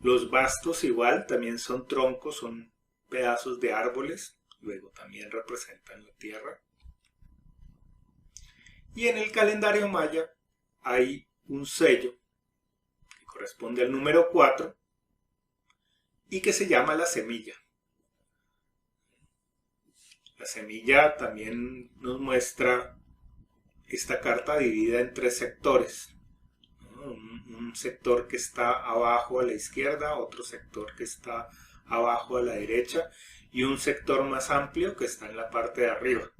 Los bastos igual, también son troncos, son pedazos de árboles, luego también representan la tierra. Y en el calendario maya hay un sello que corresponde al número 4 y que se llama la semilla. La semilla también nos muestra esta carta dividida en 3 sectores. Un sector que está abajo a la izquierda, otro sector que está abajo a la derecha y un sector más amplio que está en la parte de arriba.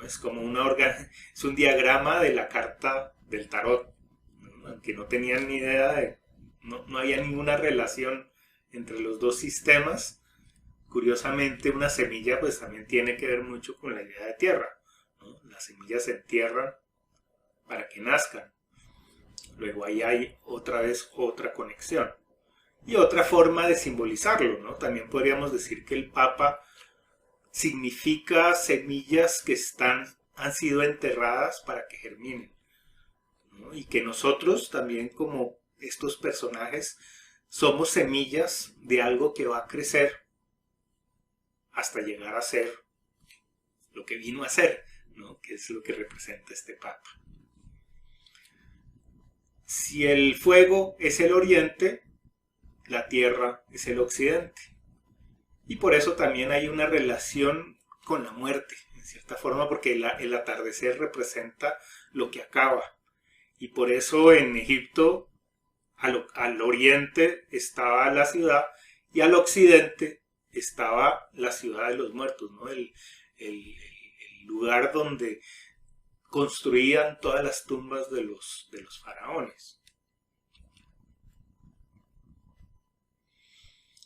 Es como es un diagrama de la carta del tarot, aunque no tenían ni idea no había ninguna relación entre los dos sistemas. Curiosamente, una semilla pues también tiene que ver mucho con la idea de tierra, ¿no? Las semillas se entierran para que nazcan. Luego ahí hay otra vez otra conexión. Y otra forma de simbolizarlo, ¿no? También podríamos decir que el Papa significa semillas que han sido enterradas para que germinen, ¿no? Y que nosotros también, como estos personajes, somos semillas de algo que va a crecer hasta llegar a ser lo que vino a ser, ¿no? Que es lo que representa este Papa. Si el fuego es el oriente, la tierra es el occidente. Y por eso también hay una relación con la muerte, en cierta forma, porque el atardecer representa lo que acaba. Y por eso en Egipto, al oriente estaba la ciudad y al occidente estaba la ciudad de los muertos, ¿no? El lugar donde construían todas las tumbas de los faraones.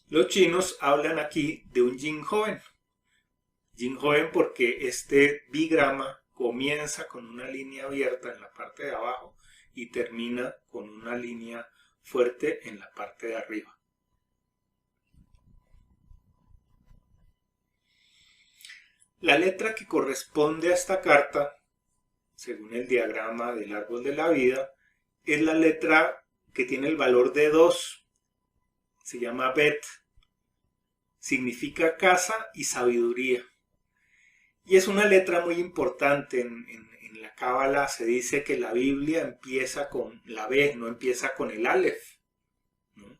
Los chinos hablan aquí de un yin joven. yin joven porque este bigrama comienza con una línea abierta en la parte de abajo y termina con una línea fuerte en la parte de arriba. La letra que corresponde a esta carta, según el diagrama del árbol de la vida, es la letra que tiene el valor de 2. Se llama Bet. Significa casa y sabiduría. Y es una letra muy importante. En la Cábala se dice que la Biblia empieza con la B, no empieza con el Aleph, ¿no?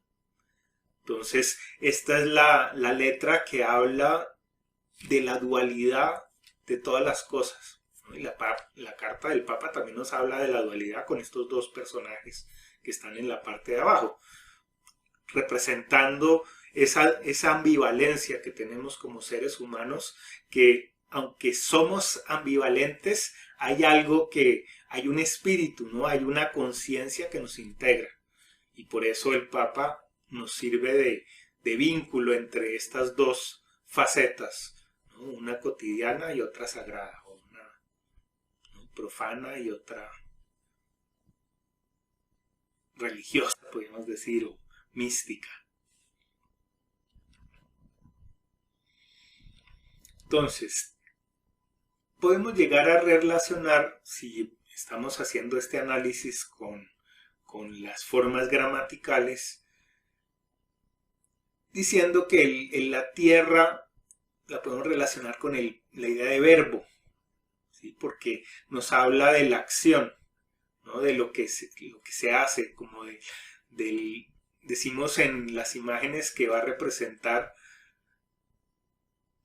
Entonces, esta es la letra que habla de la dualidad de todas las cosas, ¿no? Y la carta del Papa también nos habla de la dualidad con estos dos personajes que están en la parte de abajo, representando esa ambivalencia que tenemos como seres humanos, que aunque somos ambivalentes, hay un espíritu, ¿no? Hay una conciencia que nos integra. Y por eso el Papa nos sirve de vínculo entre estas dos facetas, ¿no? Una cotidiana y otra sagrada, o una, ¿no?, profana y otra religiosa, podríamos decir, o mística. Entonces, podemos llegar a relacionar, si estamos haciendo este análisis con las formas gramaticales, diciendo que la tierra la podemos relacionar con la idea de verbo, ¿sí? Porque nos habla de la acción, ¿no? De lo que se hace, como decimos en las imágenes que va a representar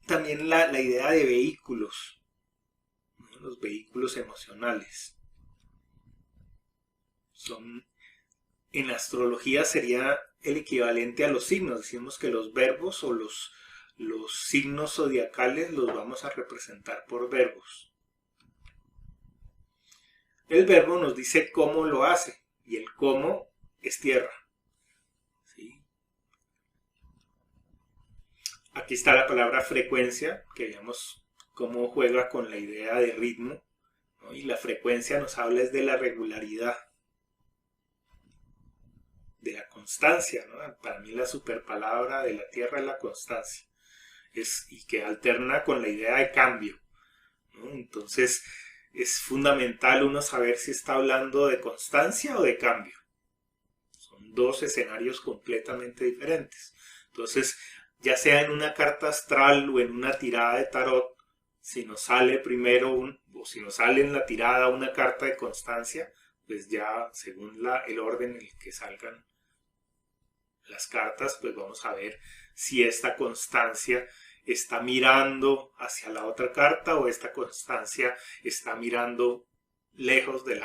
también la idea de vehículos, ¿no? Los vehículos emocionales. En astrología sería el equivalente a los signos. Decimos que los verbos o los signos zodiacales los vamos a representar por verbos. El verbo nos dice cómo lo hace, y el cómo es tierra, ¿sí? Aquí está la palabra frecuencia, que veamos cómo juega con la idea de ritmo, ¿no? Y la frecuencia nos habla es de la regularidad, de la constancia, ¿no? Para mí la superpalabra de la tierra es la constancia, y que alterna con la idea de cambio, ¿no? Entonces es fundamental uno saber si está hablando de constancia o de cambio. Son dos escenarios completamente diferentes. Entonces, ya sea en una carta astral o en una tirada de tarot, si nos sale primero o si nos sale en la tirada una carta de constancia, pues ya según el orden en el que salgan las cartas, pues vamos a ver si esta constancia está mirando hacia la otra carta o esta constancia está mirando lejos de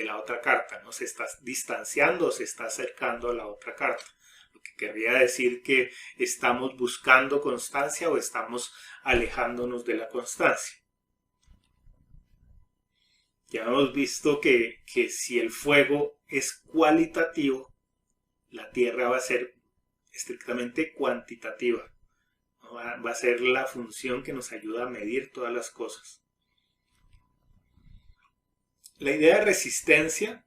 la otra carta, ¿no? Se está distanciando o se está acercando a la otra carta. Lo que querría decir que estamos buscando constancia o estamos alejándonos de la constancia. Ya hemos visto que si el fuego es cualitativo, la tierra va a ser estrictamente cuantitativa. Va a ser la función que nos ayuda a medir todas las cosas. La idea de resistencia,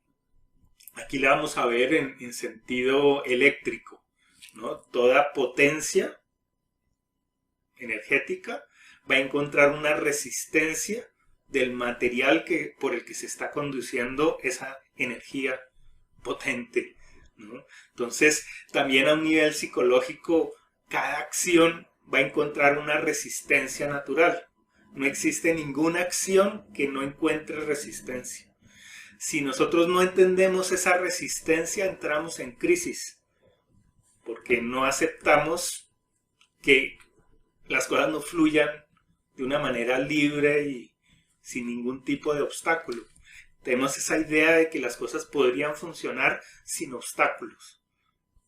aquí la vamos a ver en sentido eléctrico, ¿no? Toda potencia energética va a encontrar una resistencia del material por el que se está conduciendo esa energía potente, ¿no? Entonces, también a un nivel psicológico, cada acción va a encontrar una resistencia natural. No existe ninguna acción que no encuentre resistencia. Si nosotros no entendemos esa resistencia, entramos en crisis, porque no aceptamos que las cosas no fluyan de una manera libre y sin ningún tipo de obstáculo. Tenemos esa idea de que las cosas podrían funcionar sin obstáculos,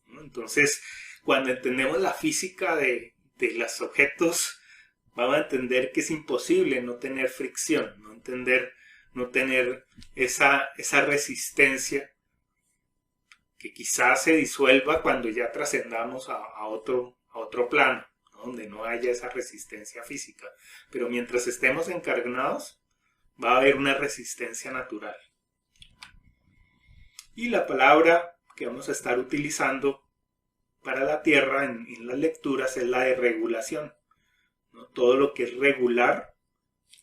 ¿no? Entonces, cuando entendemos la física de los objetos, vamos a entender que es imposible no tener fricción, no tener esa resistencia que quizás se disuelva cuando ya trascendamos a otro plano, ¿no? Donde no haya esa resistencia física. Pero mientras estemos encarnados, va a haber una resistencia natural. Y la palabra que vamos a estar utilizando para la tierra en las lecturas es la de regulación, ¿no? Todo lo que es regular,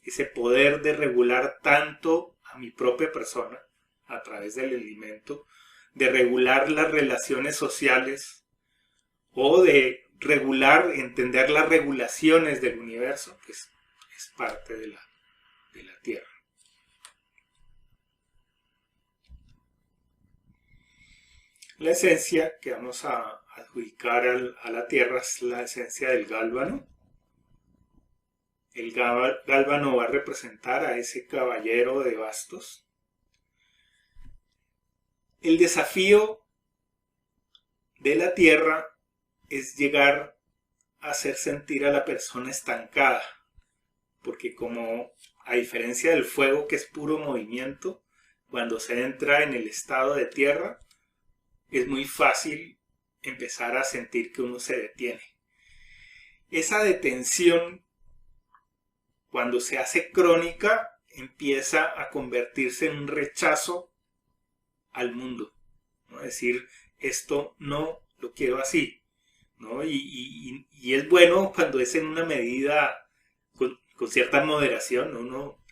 ese poder de regular tanto a mi propia persona a través del alimento, de regular las relaciones sociales o de regular, entender las regulaciones del universo, pues es parte de la tierra. La esencia que vamos a adjudicar a la tierra es la esencia del gálvano. El gálvano va a representar a ese caballero de bastos. El desafío de la tierra es llegar a hacer sentir a la persona estancada, porque como a diferencia del fuego, que es puro movimiento, cuando se entra en el estado de tierra es muy fácil empezar a sentir que uno se detiene. Esa detención, cuando se hace crónica, empieza a convertirse en un rechazo al mundo, ¿no? Es decir, esto no lo quiero así, ¿no? Y es bueno cuando es en una medida con cierta moderación, ¿no? Uno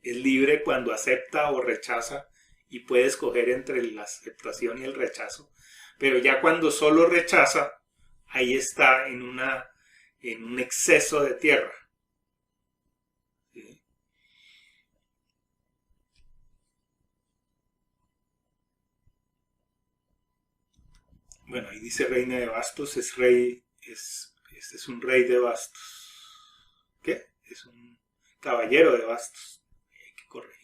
es libre cuando acepta o rechaza y puede escoger entre la aceptación y el rechazo, pero ya cuando solo rechaza, ahí está en un exceso de tierra. ¿Sí? Bueno, ahí dice reina de bastos, este es un rey de bastos. ¿Qué? Es un caballero de bastos. Hay que corregir.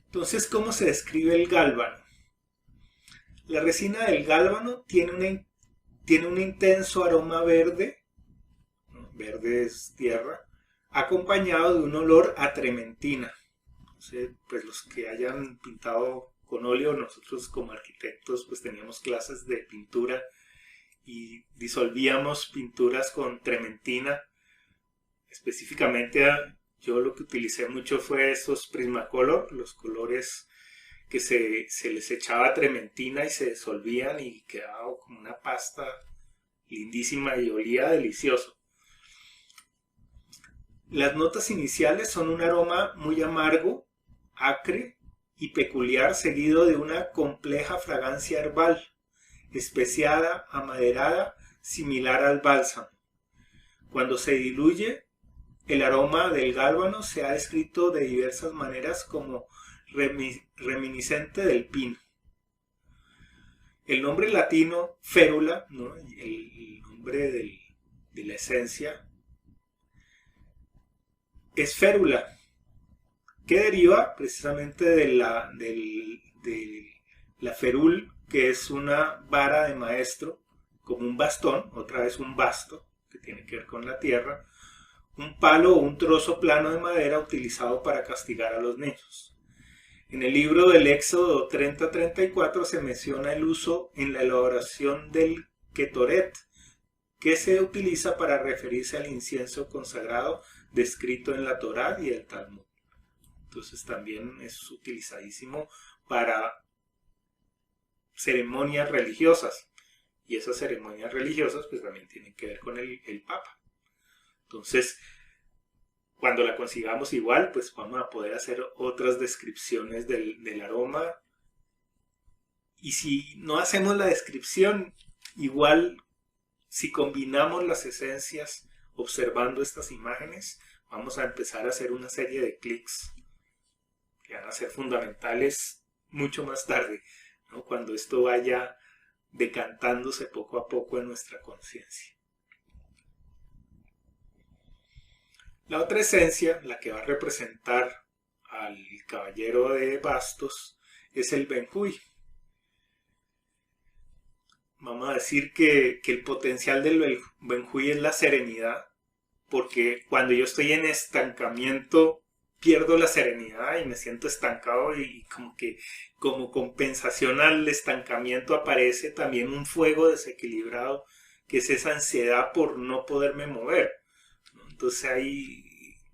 Entonces, ¿cómo se describe el gálvano? La resina del gálvano tiene un intenso aroma verde, ¿no? Verde es tierra, acompañado de un olor a trementina. Entonces, pues los que hayan pintado con óleo, nosotros como arquitectos pues teníamos clases de pintura y disolvíamos pinturas con trementina. Específicamente yo lo que utilicé mucho fue esos Prismacolor, los colores que se les echaba trementina y se disolvían y quedaba como una pasta lindísima y olía delicioso. Las notas iniciales son un aroma muy amargo, acre y peculiar, seguido de una compleja fragancia herbal, especiada, amaderada, similar al bálsamo. Cuando se diluye, el aroma del gálvano se ha descrito de diversas maneras como reminiscente del pino. El nombre latino férula, ¿no? El nombre de la esencia, es férula, que deriva precisamente de la ferul, que es una vara de maestro, como un bastón, otra vez un basto, que tiene que ver con la tierra, un palo o un trozo plano de madera utilizado para castigar a los niños. En el libro del Éxodo 30-34 se menciona el uso en la elaboración del ketoret, que se utiliza para referirse al incienso consagrado descrito en la Torá y el Talmud. Entonces también es utilizadísimo para ceremonias religiosas. Y esas ceremonias religiosas pues también tienen que ver con el Papa. Entonces, cuando la consigamos igual, pues vamos a poder hacer otras descripciones del aroma. Y si no hacemos la descripción, igual si combinamos las esencias observando estas imágenes, vamos a empezar a hacer una serie de clics que van a ser fundamentales mucho más tarde, ¿no? Cuando esto vaya decantándose poco a poco en nuestra conciencia. La otra esencia, la que va a representar al caballero de bastos, es el Benjuy. Vamos a decir que el potencial del Benjuy es la serenidad, porque cuando yo estoy en estancamiento pierdo la serenidad y me siento estancado, y como compensación al estancamiento aparece también un fuego desequilibrado que es esa ansiedad por no poderme mover, ¿no? Entonces hay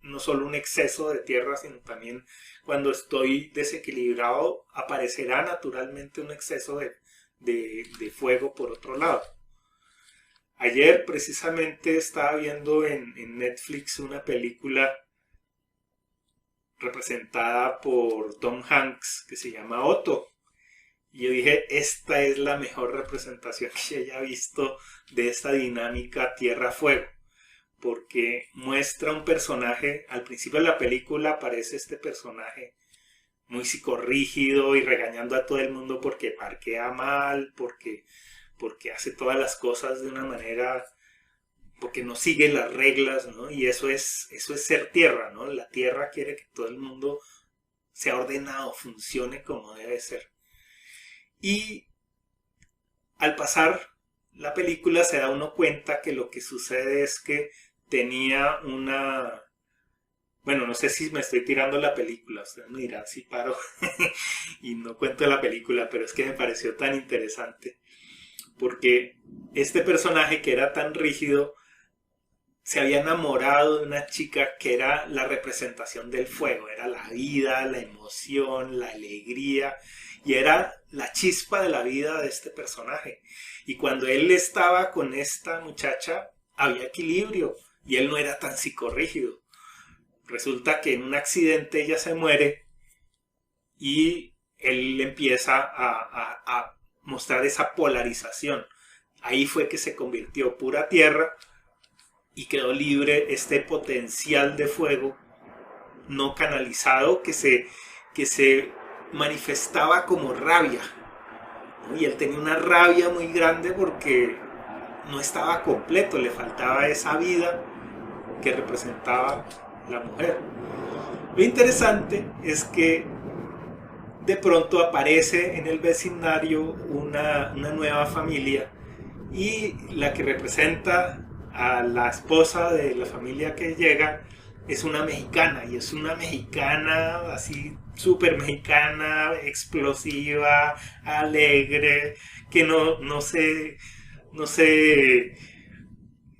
no solo un exceso de tierra, sino también cuando estoy desequilibrado aparecerá naturalmente un exceso de fuego por otro lado. Ayer precisamente estaba viendo en Netflix una película representada por Tom Hanks que se llama Otto. Y yo dije, esta es la mejor representación que haya visto de esta dinámica tierra-fuego. Porque muestra un personaje, al principio de la película aparece este personaje muy psicorrígido y regañando a todo el mundo porque parquea mal, porque hace todas las cosas de una manera, porque no sigue las reglas, ¿no? Y eso es ser tierra, ¿no? La tierra quiere que todo el mundo sea ordenado, funcione como debe ser. Y al pasar la película se da uno cuenta que lo que sucede es que tenía una... Bueno, no sé si me estoy tirando la película, ustedes me dirán si paro y no cuento la película, pero es que me pareció tan interesante. Porque este personaje que era tan rígido se había enamorado de una chica que era la representación del fuego, era la vida, la emoción, la alegría, y era la chispa de la vida de este personaje. Y cuando él estaba con esta muchacha, había equilibrio, y él no era tan psicorrígido. Resulta que en un accidente ella se muere, y él empieza a mostrar esa polarización. Ahí fue que se convirtió pura tierra y quedó libre este potencial de fuego no canalizado que se manifestaba como rabia, ¿no? Y él tenía una rabia muy grande porque no estaba completo, le faltaba esa vida que representaba la mujer. Lo interesante es que de pronto aparece en el vecindario una nueva familia y la que representa a la esposa de la familia que llega es una mexicana, y es una mexicana así súper mexicana, explosiva, alegre, que no se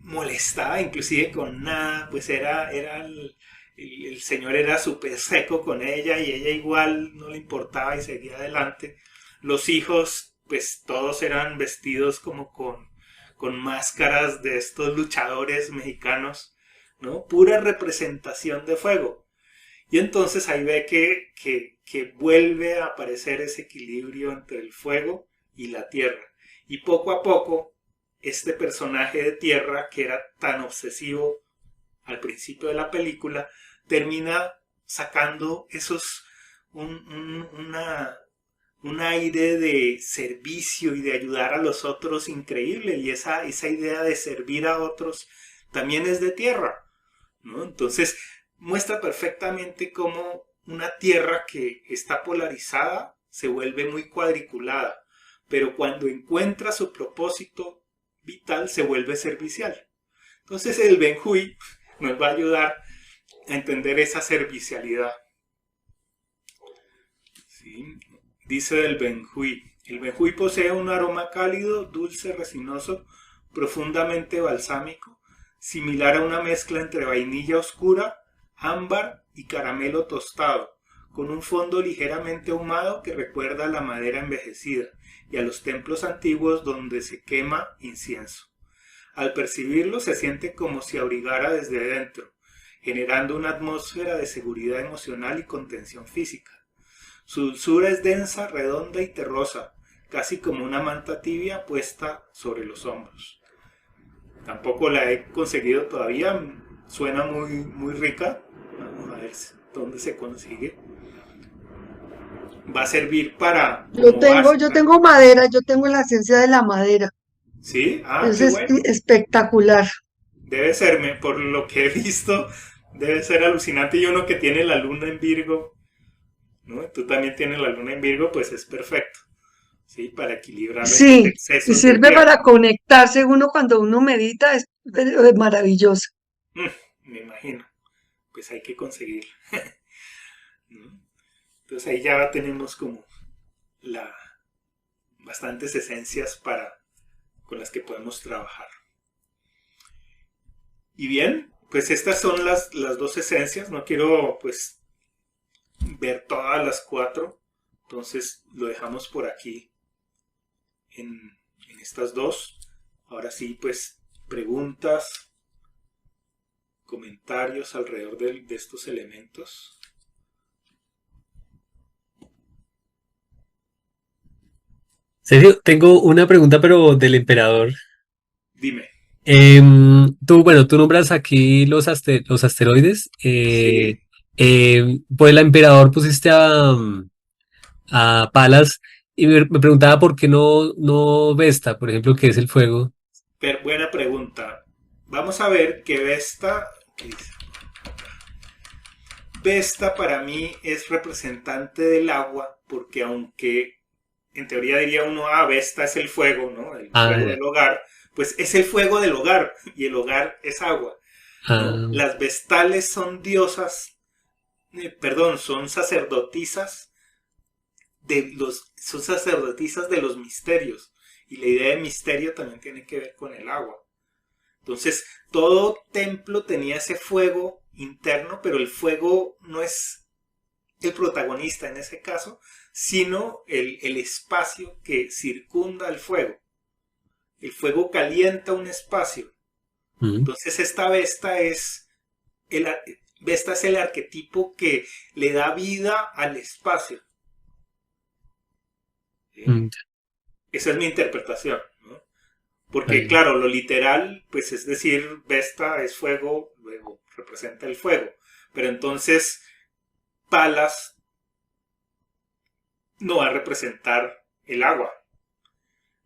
molestaba inclusive con nada, pues era el señor era súper seco con ella y ella igual no le importaba y seguía adelante. Los hijos, pues todos eran vestidos como con máscaras de estos luchadores mexicanos, ¿no? Pura representación de fuego. Y entonces ahí ve que vuelve a aparecer ese equilibrio entre el fuego y la tierra. Y poco a poco, este personaje de tierra, que era tan obsesivo al principio de la película, termina sacando un aire de servicio y de ayudar a los otros increíble, y esa idea de servir a otros también es de tierra, ¿no? Entonces muestra perfectamente cómo una tierra que está polarizada se vuelve muy cuadriculada, pero cuando encuentra su propósito vital se vuelve servicial. Entonces el Ben-Hui nos va a ayudar a entender esa servicialidad. ¿Sí? Dice el Ben-Hui: el Ben-Hui posee un aroma cálido, dulce, resinoso, profundamente balsámico, similar a una mezcla entre vainilla oscura, ámbar y caramelo tostado, con un fondo ligeramente ahumado que recuerda a la madera envejecida y a los templos antiguos donde se quema incienso. Al percibirlo se siente como si abrigara desde dentro, generando una atmósfera de seguridad emocional y contención física. Su dulzura es densa, redonda y terrosa, casi como una manta tibia puesta sobre los hombros. Tampoco la he conseguido todavía, suena muy rica. Vamos a ver dónde se consigue. Va a servir para... Yo tengo madera, yo tengo la ciencia de la madera. ¿Sí? Ah, Eso qué es bueno. espectacular. Debe ser, por lo que he visto, debe ser alucinante. Y uno que tiene la luna en Virgo, ¿no? Tú también tienes la luna en Virgo, pues es perfecto, ¿sí? Para equilibrar esos Sí, y excesos de sirve tierra. para conectarse uno cuando uno medita, es maravilloso. Me imagino. Pues hay que conseguirlo. ¿No? Entonces ahí ya tenemos como bastantes esencias con las que podemos trabajar. Y bien, pues estas son las dos esencias. No quiero pues ver todas las 4. Entonces lo dejamos por aquí en estas dos. Ahora sí, pues preguntas, comentarios alrededor de estos elementos. Sergio, tengo una pregunta, pero del emperador. Dime. Tú nombras aquí los asteroides. Sí. Por el emperador pusiste a Palas y me preguntaba por qué no Vesta, por ejemplo, que es el fuego. Pero buena pregunta. Vamos a ver que Vesta, ¿qué dice? Vesta para mí es representante del agua, porque aunque en teoría diría uno, Vesta es el fuego, ¿no? El Ah, fuego ya. del hogar, pues es el fuego del hogar y el hogar es agua, ¿no? Ah, Las vestales son diosas, son sacerdotisas son sacerdotisas de los misterios, y la idea de misterio también tiene que ver con el agua. Entonces, todo templo tenía ese fuego interno, pero el fuego no es el protagonista en ese caso, sino el espacio que circunda el fuego. El fuego calienta un espacio. mm, Entonces, Vesta es el arquetipo que le da vida al espacio. mm, Esa es mi interpretación, ¿no? está Porque, bien. claro, lo literal, pues es decir, Vesta es fuego, luego representa el fuego. Pero entonces, Palas no va a representar el agua,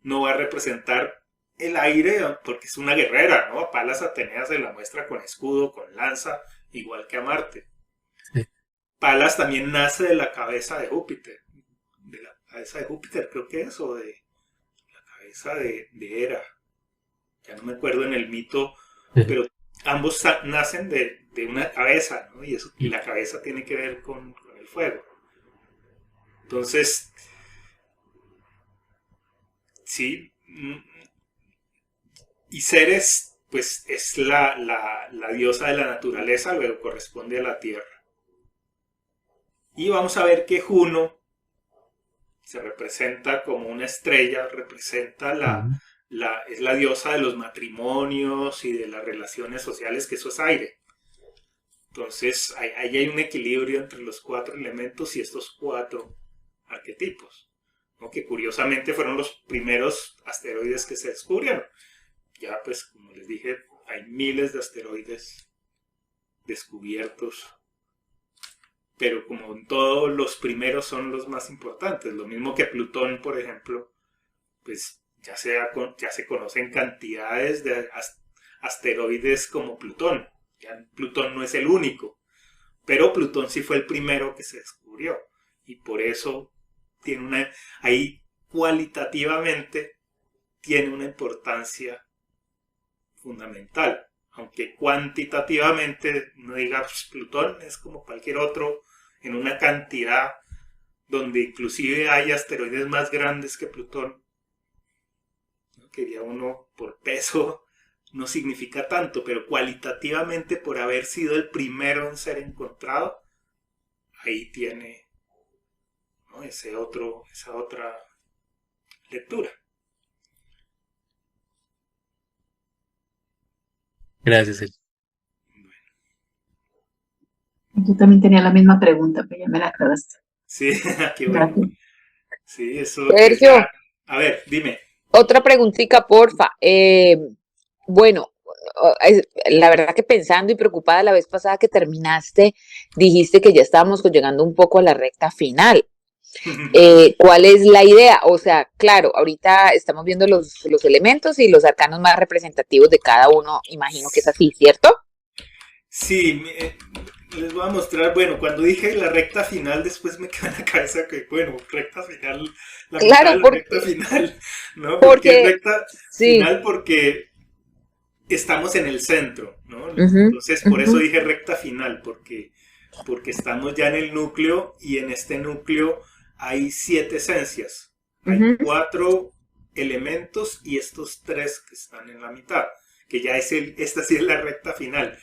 no va a representar el aire, porque es una guerrera, ¿no? A Palas Atenea se la muestra con escudo, con lanza, igual que a Marte. Sí. Palas también nace de la cabeza de Júpiter, de la cabeza de Júpiter creo que es, o de la cabeza de Hera. Ya no me acuerdo en el mito, pero ambos nacen de una cabeza, ¿no? Y la cabeza tiene que ver con el fuego. Entonces, sí, y Ceres, pues es la diosa de la naturaleza, luego corresponde a la tierra. Y vamos a ver que Juno se representa como una estrella, representa Mm, es la diosa de los matrimonios y de las relaciones sociales, que eso es aire. Entonces, ahí hay un equilibrio entre los 4 elementos y estos 4 arquetipos, ¿no? Que curiosamente fueron los primeros asteroides que se descubrieron. Ya, pues, como les dije, hay miles de asteroides descubiertos, pero como en todos, los primeros son los más importantes. Lo mismo que Plutón, por ejemplo, pues ya se conocen cantidades de asteroides como Plutón. Ya Plutón no es el único, pero Plutón sí fue el primero que se descubrió, y por eso ahí cualitativamente tiene una importancia fundamental, aunque cuantitativamente no diga, pues, Plutón es como cualquier otro en una cantidad donde inclusive hay asteroides más grandes que Plutón, ¿no? Que diría uno por peso no significa tanto, pero cualitativamente por haber sido el primero en ser encontrado, ahí tiene, ¿no? esa otra lectura. gracias, Sergio. Yo también tenía la misma pregunta, pero ya me la aclaraste. Sí, qué bueno. Gracias. Sí, eso pues Sergio, ya. A ver, dime. otra preguntita, porfa. Bueno, la verdad que pensando y preocupada la vez pasada que terminaste, dijiste que ya estábamos llegando un poco a la recta final. ¿Cuál es la idea? O sea, claro, ahorita estamos viendo los elementos y los arcanos más representativos de cada uno, imagino que es así, ¿cierto? Sí, les voy a mostrar, bueno, cuando dije la recta final, después me quedó en la cabeza que, bueno, recta final, la mitad Claro, de la recta final, ¿no? Porque porque recta sí. final porque estamos en el centro, ¿no? Ujú, Entonces, por eso ujú. dije recta final, porque estamos ya en el núcleo, y en este núcleo hay 7 esencias. Hay Ujú. 4 elementos y estos 3 que están en la mitad, que ya esta sí es la recta final,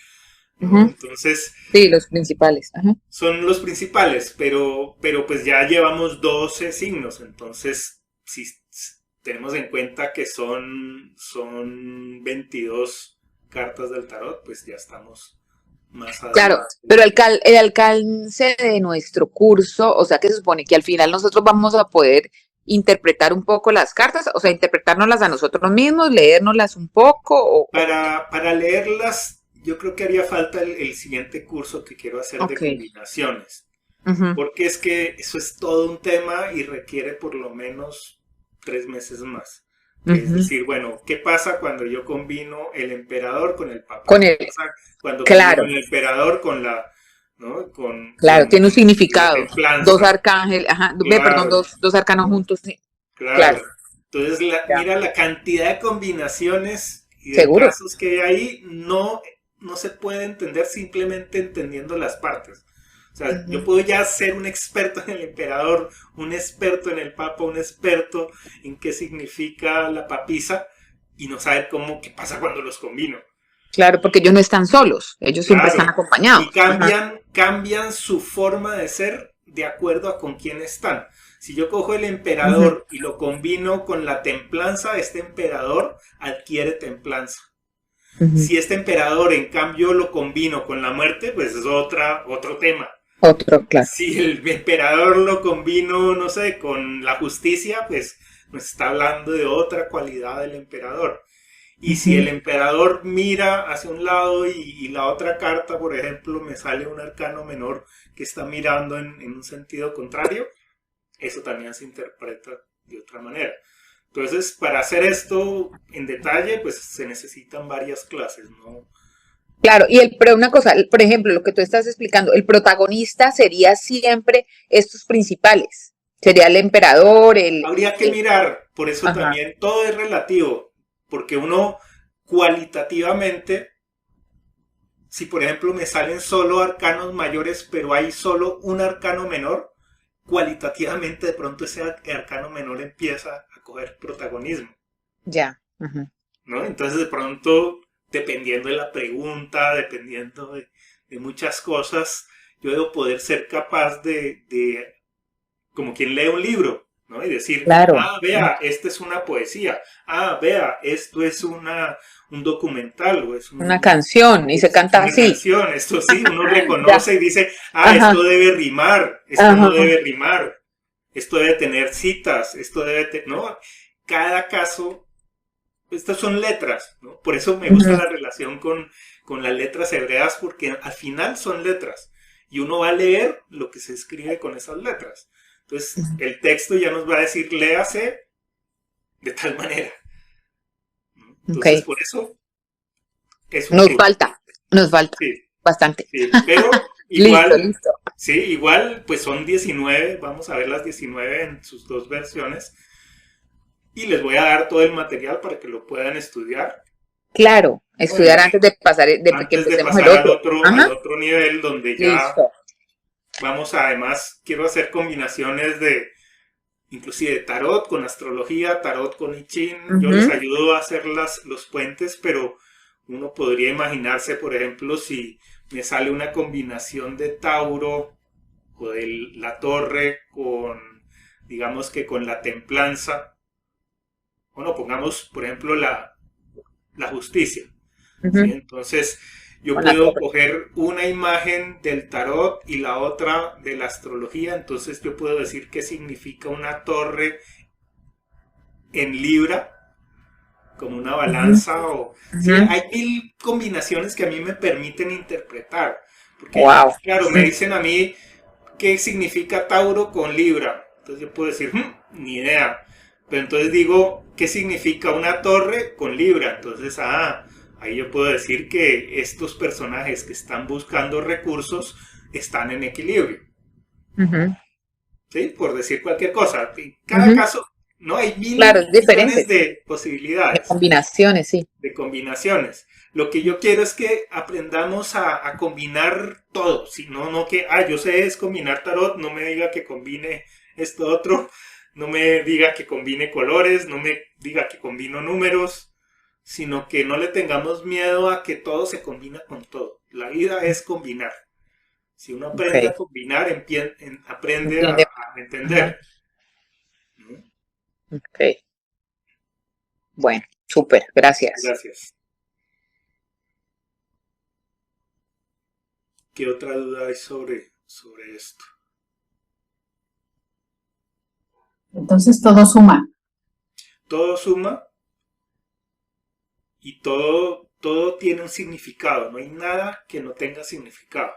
¿no? Ujú. Entonces, Sí, los principales. Ajá. son los principales, pero pues ya llevamos 12 signos, entonces si tenemos en cuenta que son 22 cartas del tarot, pues ya estamos más Claro, adelante. pero el alcance de nuestro curso, o sea que se supone que al final nosotros vamos a poder interpretar un poco las cartas, o sea, interpretárnoslas a nosotros mismos, leérnoslas un poco, o Para leerlas, yo creo que haría falta el siguiente curso que quiero hacer de ok. combinaciones, Ujú, porque es que eso es todo un tema y requiere por lo menos 3 meses más. Que es ujú. decir, bueno, ¿qué pasa cuando yo combino el emperador con el papa? Con ¿Qué el, pasa cuando combino claro, el emperador con ¿no? claro, tiene un la significado. Dos templanza? arcángeles, ajá, perdón, Claro, dos arcanos juntos, sí, claro. claro, Entonces, ya, mira la cantidad de combinaciones y de seguro. casos que hay ahí, no se puede entender simplemente entendiendo las partes. O sea, yo Ujú. puedo ya ser un experto en el emperador, un experto en el papa, un experto en qué significa la papisa y no saber qué pasa cuando los combino. Claro, porque ellos no están solos, ellos siempre están Claro. Y acompañados. Ajá. cambian su forma de ser de acuerdo a con quién están. Si yo cojo el Ujú, emperador y lo combino con la templanza, este emperador adquiere templanza. ujú. Si este emperador, en cambio, lo combino con la muerte, pues es otro tema. Otro, claro. Si el emperador lo combino, no sé, con la justicia, pues nos está hablando de otra cualidad del emperador. Y si el Ujú. emperador mira hacia un lado y la otra carta, por ejemplo, me sale un arcano menor que está mirando en un sentido contrario, eso también se interpreta de otra manera. Entonces, para hacer esto en detalle, pues se necesitan varias clases, ¿no? Claro, pero una cosa, por ejemplo, lo que tú estás explicando, el protagonista sería siempre estos principales. Sería el emperador, Habría que mirar, por eso ajá, también todo es relativo, porque uno cualitativamente, si por ejemplo me salen solo arcanos mayores, pero hay solo un arcano menor, cualitativamente de pronto ese arcano menor empieza a coger protagonismo, ya. Ujú. ¿no? Entonces de pronto, dependiendo de la pregunta, dependiendo de muchas cosas, yo debo poder ser capaz de como quien lee un libro, ¿no? Y decir, Claro, vea, esta es una poesía, vea, esto es un documental o una canción y se es canta una así. canción, esto sí, uno Ya, reconoce y dice, esto ajá, debe rimar, esto no ajá. debe rimar, esto debe tener citas, esto debe tener, ¿no? Cada caso, estas son letras, ¿no? Por eso me gusta Ujú, la relación con las letras hebreas, porque al final son letras y uno va a leer lo que se escribe con esas letras. Entonces, ujú. el texto ya nos va a decir, léase de tal manera, ¿no? Ok, Entonces, por eso es un curso. nos falta Sí, bastante. sí, pero Listo, igual, listo. sí, igual, pues son 19, vamos a ver las 19 en sus dos versiones y les voy a dar todo el material para que lo puedan estudiar. Claro, estudiar Bueno, antes de pasar, de que antes de empecemos el pasar otro. al Ajá, otro nivel donde ya listo. vamos a, además, quiero hacer combinaciones inclusive de tarot con astrología, tarot con I Ching. Yo les Ujú, ayudo a hacer los puentes, pero uno podría imaginarse, por ejemplo, si me sale una combinación de Tauro o de la torre digamos que con la templanza. Bueno, pongamos, por ejemplo, la justicia. ¿Sí? ujú. Entonces, yo Con la puedo torre. coger una imagen del tarot y la otra de la astrología. Entonces, yo puedo decir qué significa una torre en Libra, como una Ujú, balanza. Sí, ujú. hay mil combinaciones que a mí me permiten interpretar. Porque, Wow. claro, me dicen a mí qué significa Tauro con Libra. Entonces, yo puedo decir, ni idea. Pero entonces digo, ¿qué significa una torre con Libra? Entonces, ahí yo puedo decir que estos personajes que están buscando recursos están en equilibrio, Ujú, ¿sí? Por decir cualquier cosa. En cada ujú. caso, no hay Claro, mil es millones diferente. de De posibilidades, combinaciones, sí. de combinaciones. Lo que yo quiero es que aprendamos a combinar todo. Si no, no que, yo sé es combinar tarot, no me diga que combine esto otro, no me diga que combine colores, no me diga que combino números, sino que no le tengamos miedo a que todo se combina con todo. La vida es combinar. Si uno aprende a Ok, combinar, aprende entiende. a Ajá, entender, ¿no? ok. Bueno, súper, gracias. Gracias. ¿Qué otra duda hay sobre esto? Entonces todo suma. Todo suma y todo tiene un significado. No hay nada que no tenga significado,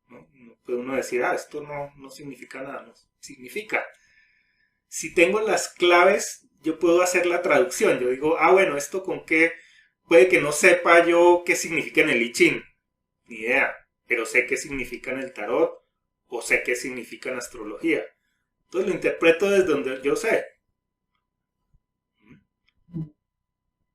¿no? No puede uno decir, esto no significa nada. No significa. Si tengo las claves, yo puedo hacer la traducción. Yo digo, bueno, esto con qué, puede que no sepa yo qué significa en el I Ching, ni idea, pero sé qué significa en el tarot o sé qué significa en astrología. Entonces lo interpreto desde donde yo sé.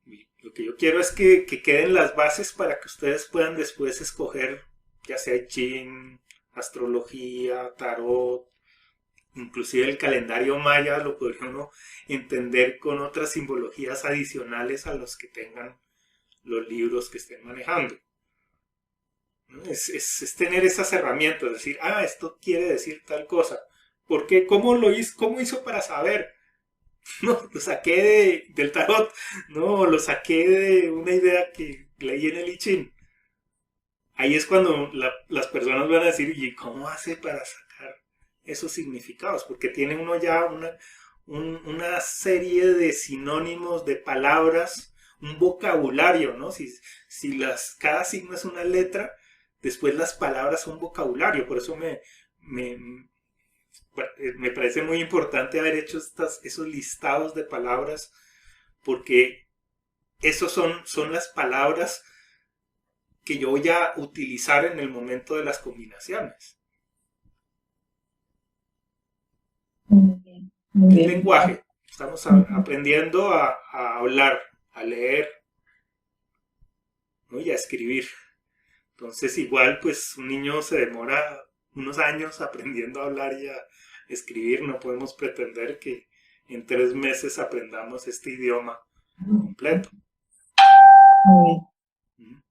Y lo que yo quiero es que queden las bases para que ustedes puedan después escoger, ya sea I Ching, astrología, tarot, inclusive el calendario maya lo podría uno entender con otras simbologías adicionales a los que tengan los libros que estén manejando, ¿no? Es tener esas herramientas, decir, esto quiere decir tal cosa. ¿Por qué? ¿Cómo hizo para saber? No, lo saqué del tarot, no, lo saqué de una idea que leí en el I Ching. Ahí es cuando las personas van a decir, ¿y cómo hace para sacar esos significados? Porque tiene uno ya una serie de sinónimos, de palabras, un vocabulario, ¿no? Si cada signo es una letra, después las palabras son vocabulario. Por eso me, me parece muy importante haber hecho esos listados de palabras, porque esos son las palabras que yo voy a utilizar en el momento de las combinaciones. Muy bien, muy El bien. lenguaje. Estamos aprendiendo a hablar, a leer, ¿no? Y a escribir. Entonces igual pues un niño se demora unos años aprendiendo a hablar y a escribir. No podemos pretender que en 3 meses aprendamos este idioma completo. Muy ¿Mm? bien.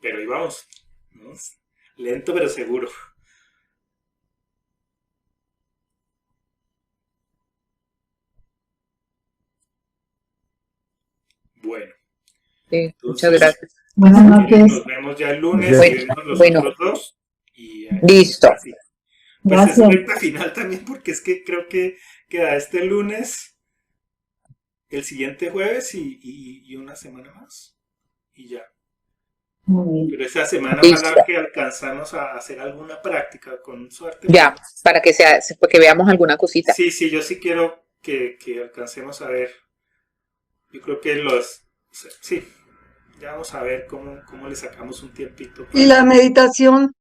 Pero ahí vamos, ¿no? Lento pero seguro. Bueno, Sí, muchas entonces gracias. Buenas nos noches. vemos ya el lunes y Gracias. vemos los Bueno, otros dos. Y listo. así. Pues es Gracias. recta final también porque es que creo que queda este lunes, el siguiente jueves y una semana más. Y ya. Muy bien. Pero esa semana Listo. ojalá que alcanzamos a hacer alguna práctica con suerte. Ya, para que para que veamos alguna cosita. Sí, yo sí quiero que alcancemos a ver. Yo creo que sí, ya vamos a ver cómo le sacamos un tiempito Y la meditación,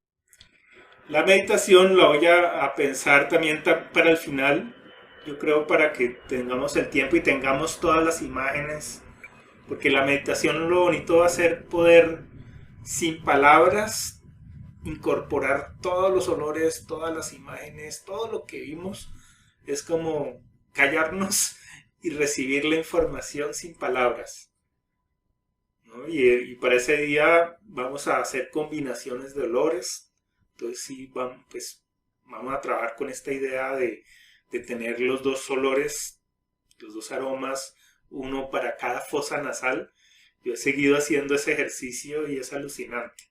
La meditación la voy a pensar también para el final. Yo creo para que tengamos el tiempo y tengamos todas las imágenes. Porque la meditación lo bonito va a ser poder, sin palabras, incorporar todos los olores, todas las imágenes, todo lo que vimos. Es como callarnos y recibir la información sin palabras, ¿no? Y para ese día vamos a hacer combinaciones de olores. Entonces sí, vamos a trabajar con esta idea de tener los dos olores, los dos aromas, uno para cada fosa nasal. Yo he seguido haciendo ese ejercicio y es alucinante.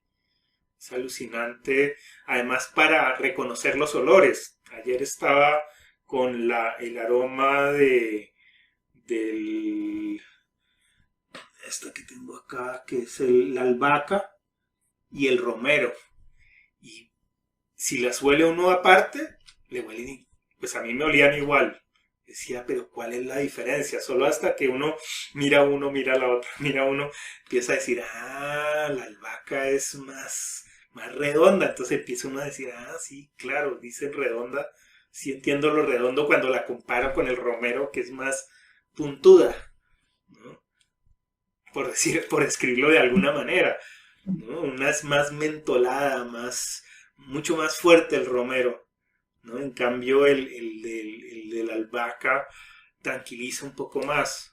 Es alucinante, además para reconocer los olores. Ayer estaba con el aroma del esta que tengo acá, que es la albahaca y el romero. Y si las huele uno aparte, le huelen, pues a mí me olían igual. Decía, pero ¿cuál es la diferencia? Solo hasta que uno, mira la otra, mira uno, empieza a decir, la albahaca es más redonda. Entonces empieza uno a decir, sí, claro, dicen redonda. Sí entiendo lo redondo cuando la comparo con el romero, que es más puntuda, ¿no? Por escribirlo de alguna manera, ¿no? Una es más mentolada, mucho más fuerte el romero, ¿no? En cambio el de la albahaca tranquiliza un poco más,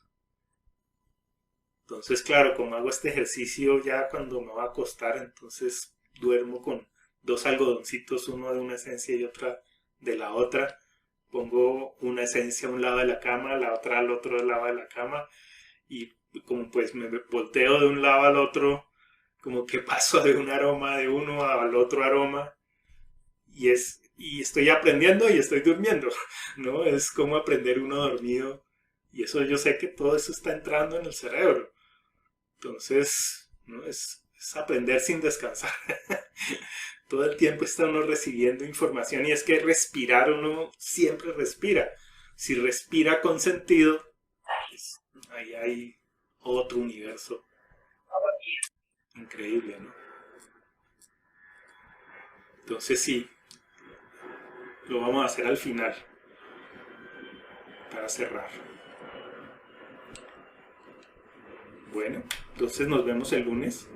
Entonces, claro, como hago este ejercicio ya cuando me va a acostar, entonces duermo con 2 algodoncitos, uno de una esencia y otra de la otra. Pongo una esencia a un lado de la cama, la otra al otro lado de la cama, y como pues me volteo de un lado al otro, como que paso de un aroma de uno al otro aroma, y estoy aprendiendo y estoy durmiendo, ¿no? Es como aprender uno dormido, y eso yo sé que todo eso está entrando en el cerebro. Entonces, ¿no? Es aprender sin descansar. Todo el tiempo está uno recibiendo información, y es que respirar, uno siempre respira. Si respira con sentido, pues, ahí hay otro universo increíble, ¿no? Entonces sí, lo vamos a hacer al final para cerrar. Bueno, entonces nos vemos el lunes.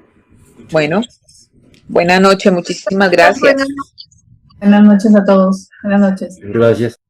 Muchas Bueno, gracias. buena noche, muchísimas gracias. Buenas Buenas noches a todos. Buenas noches. Gracias.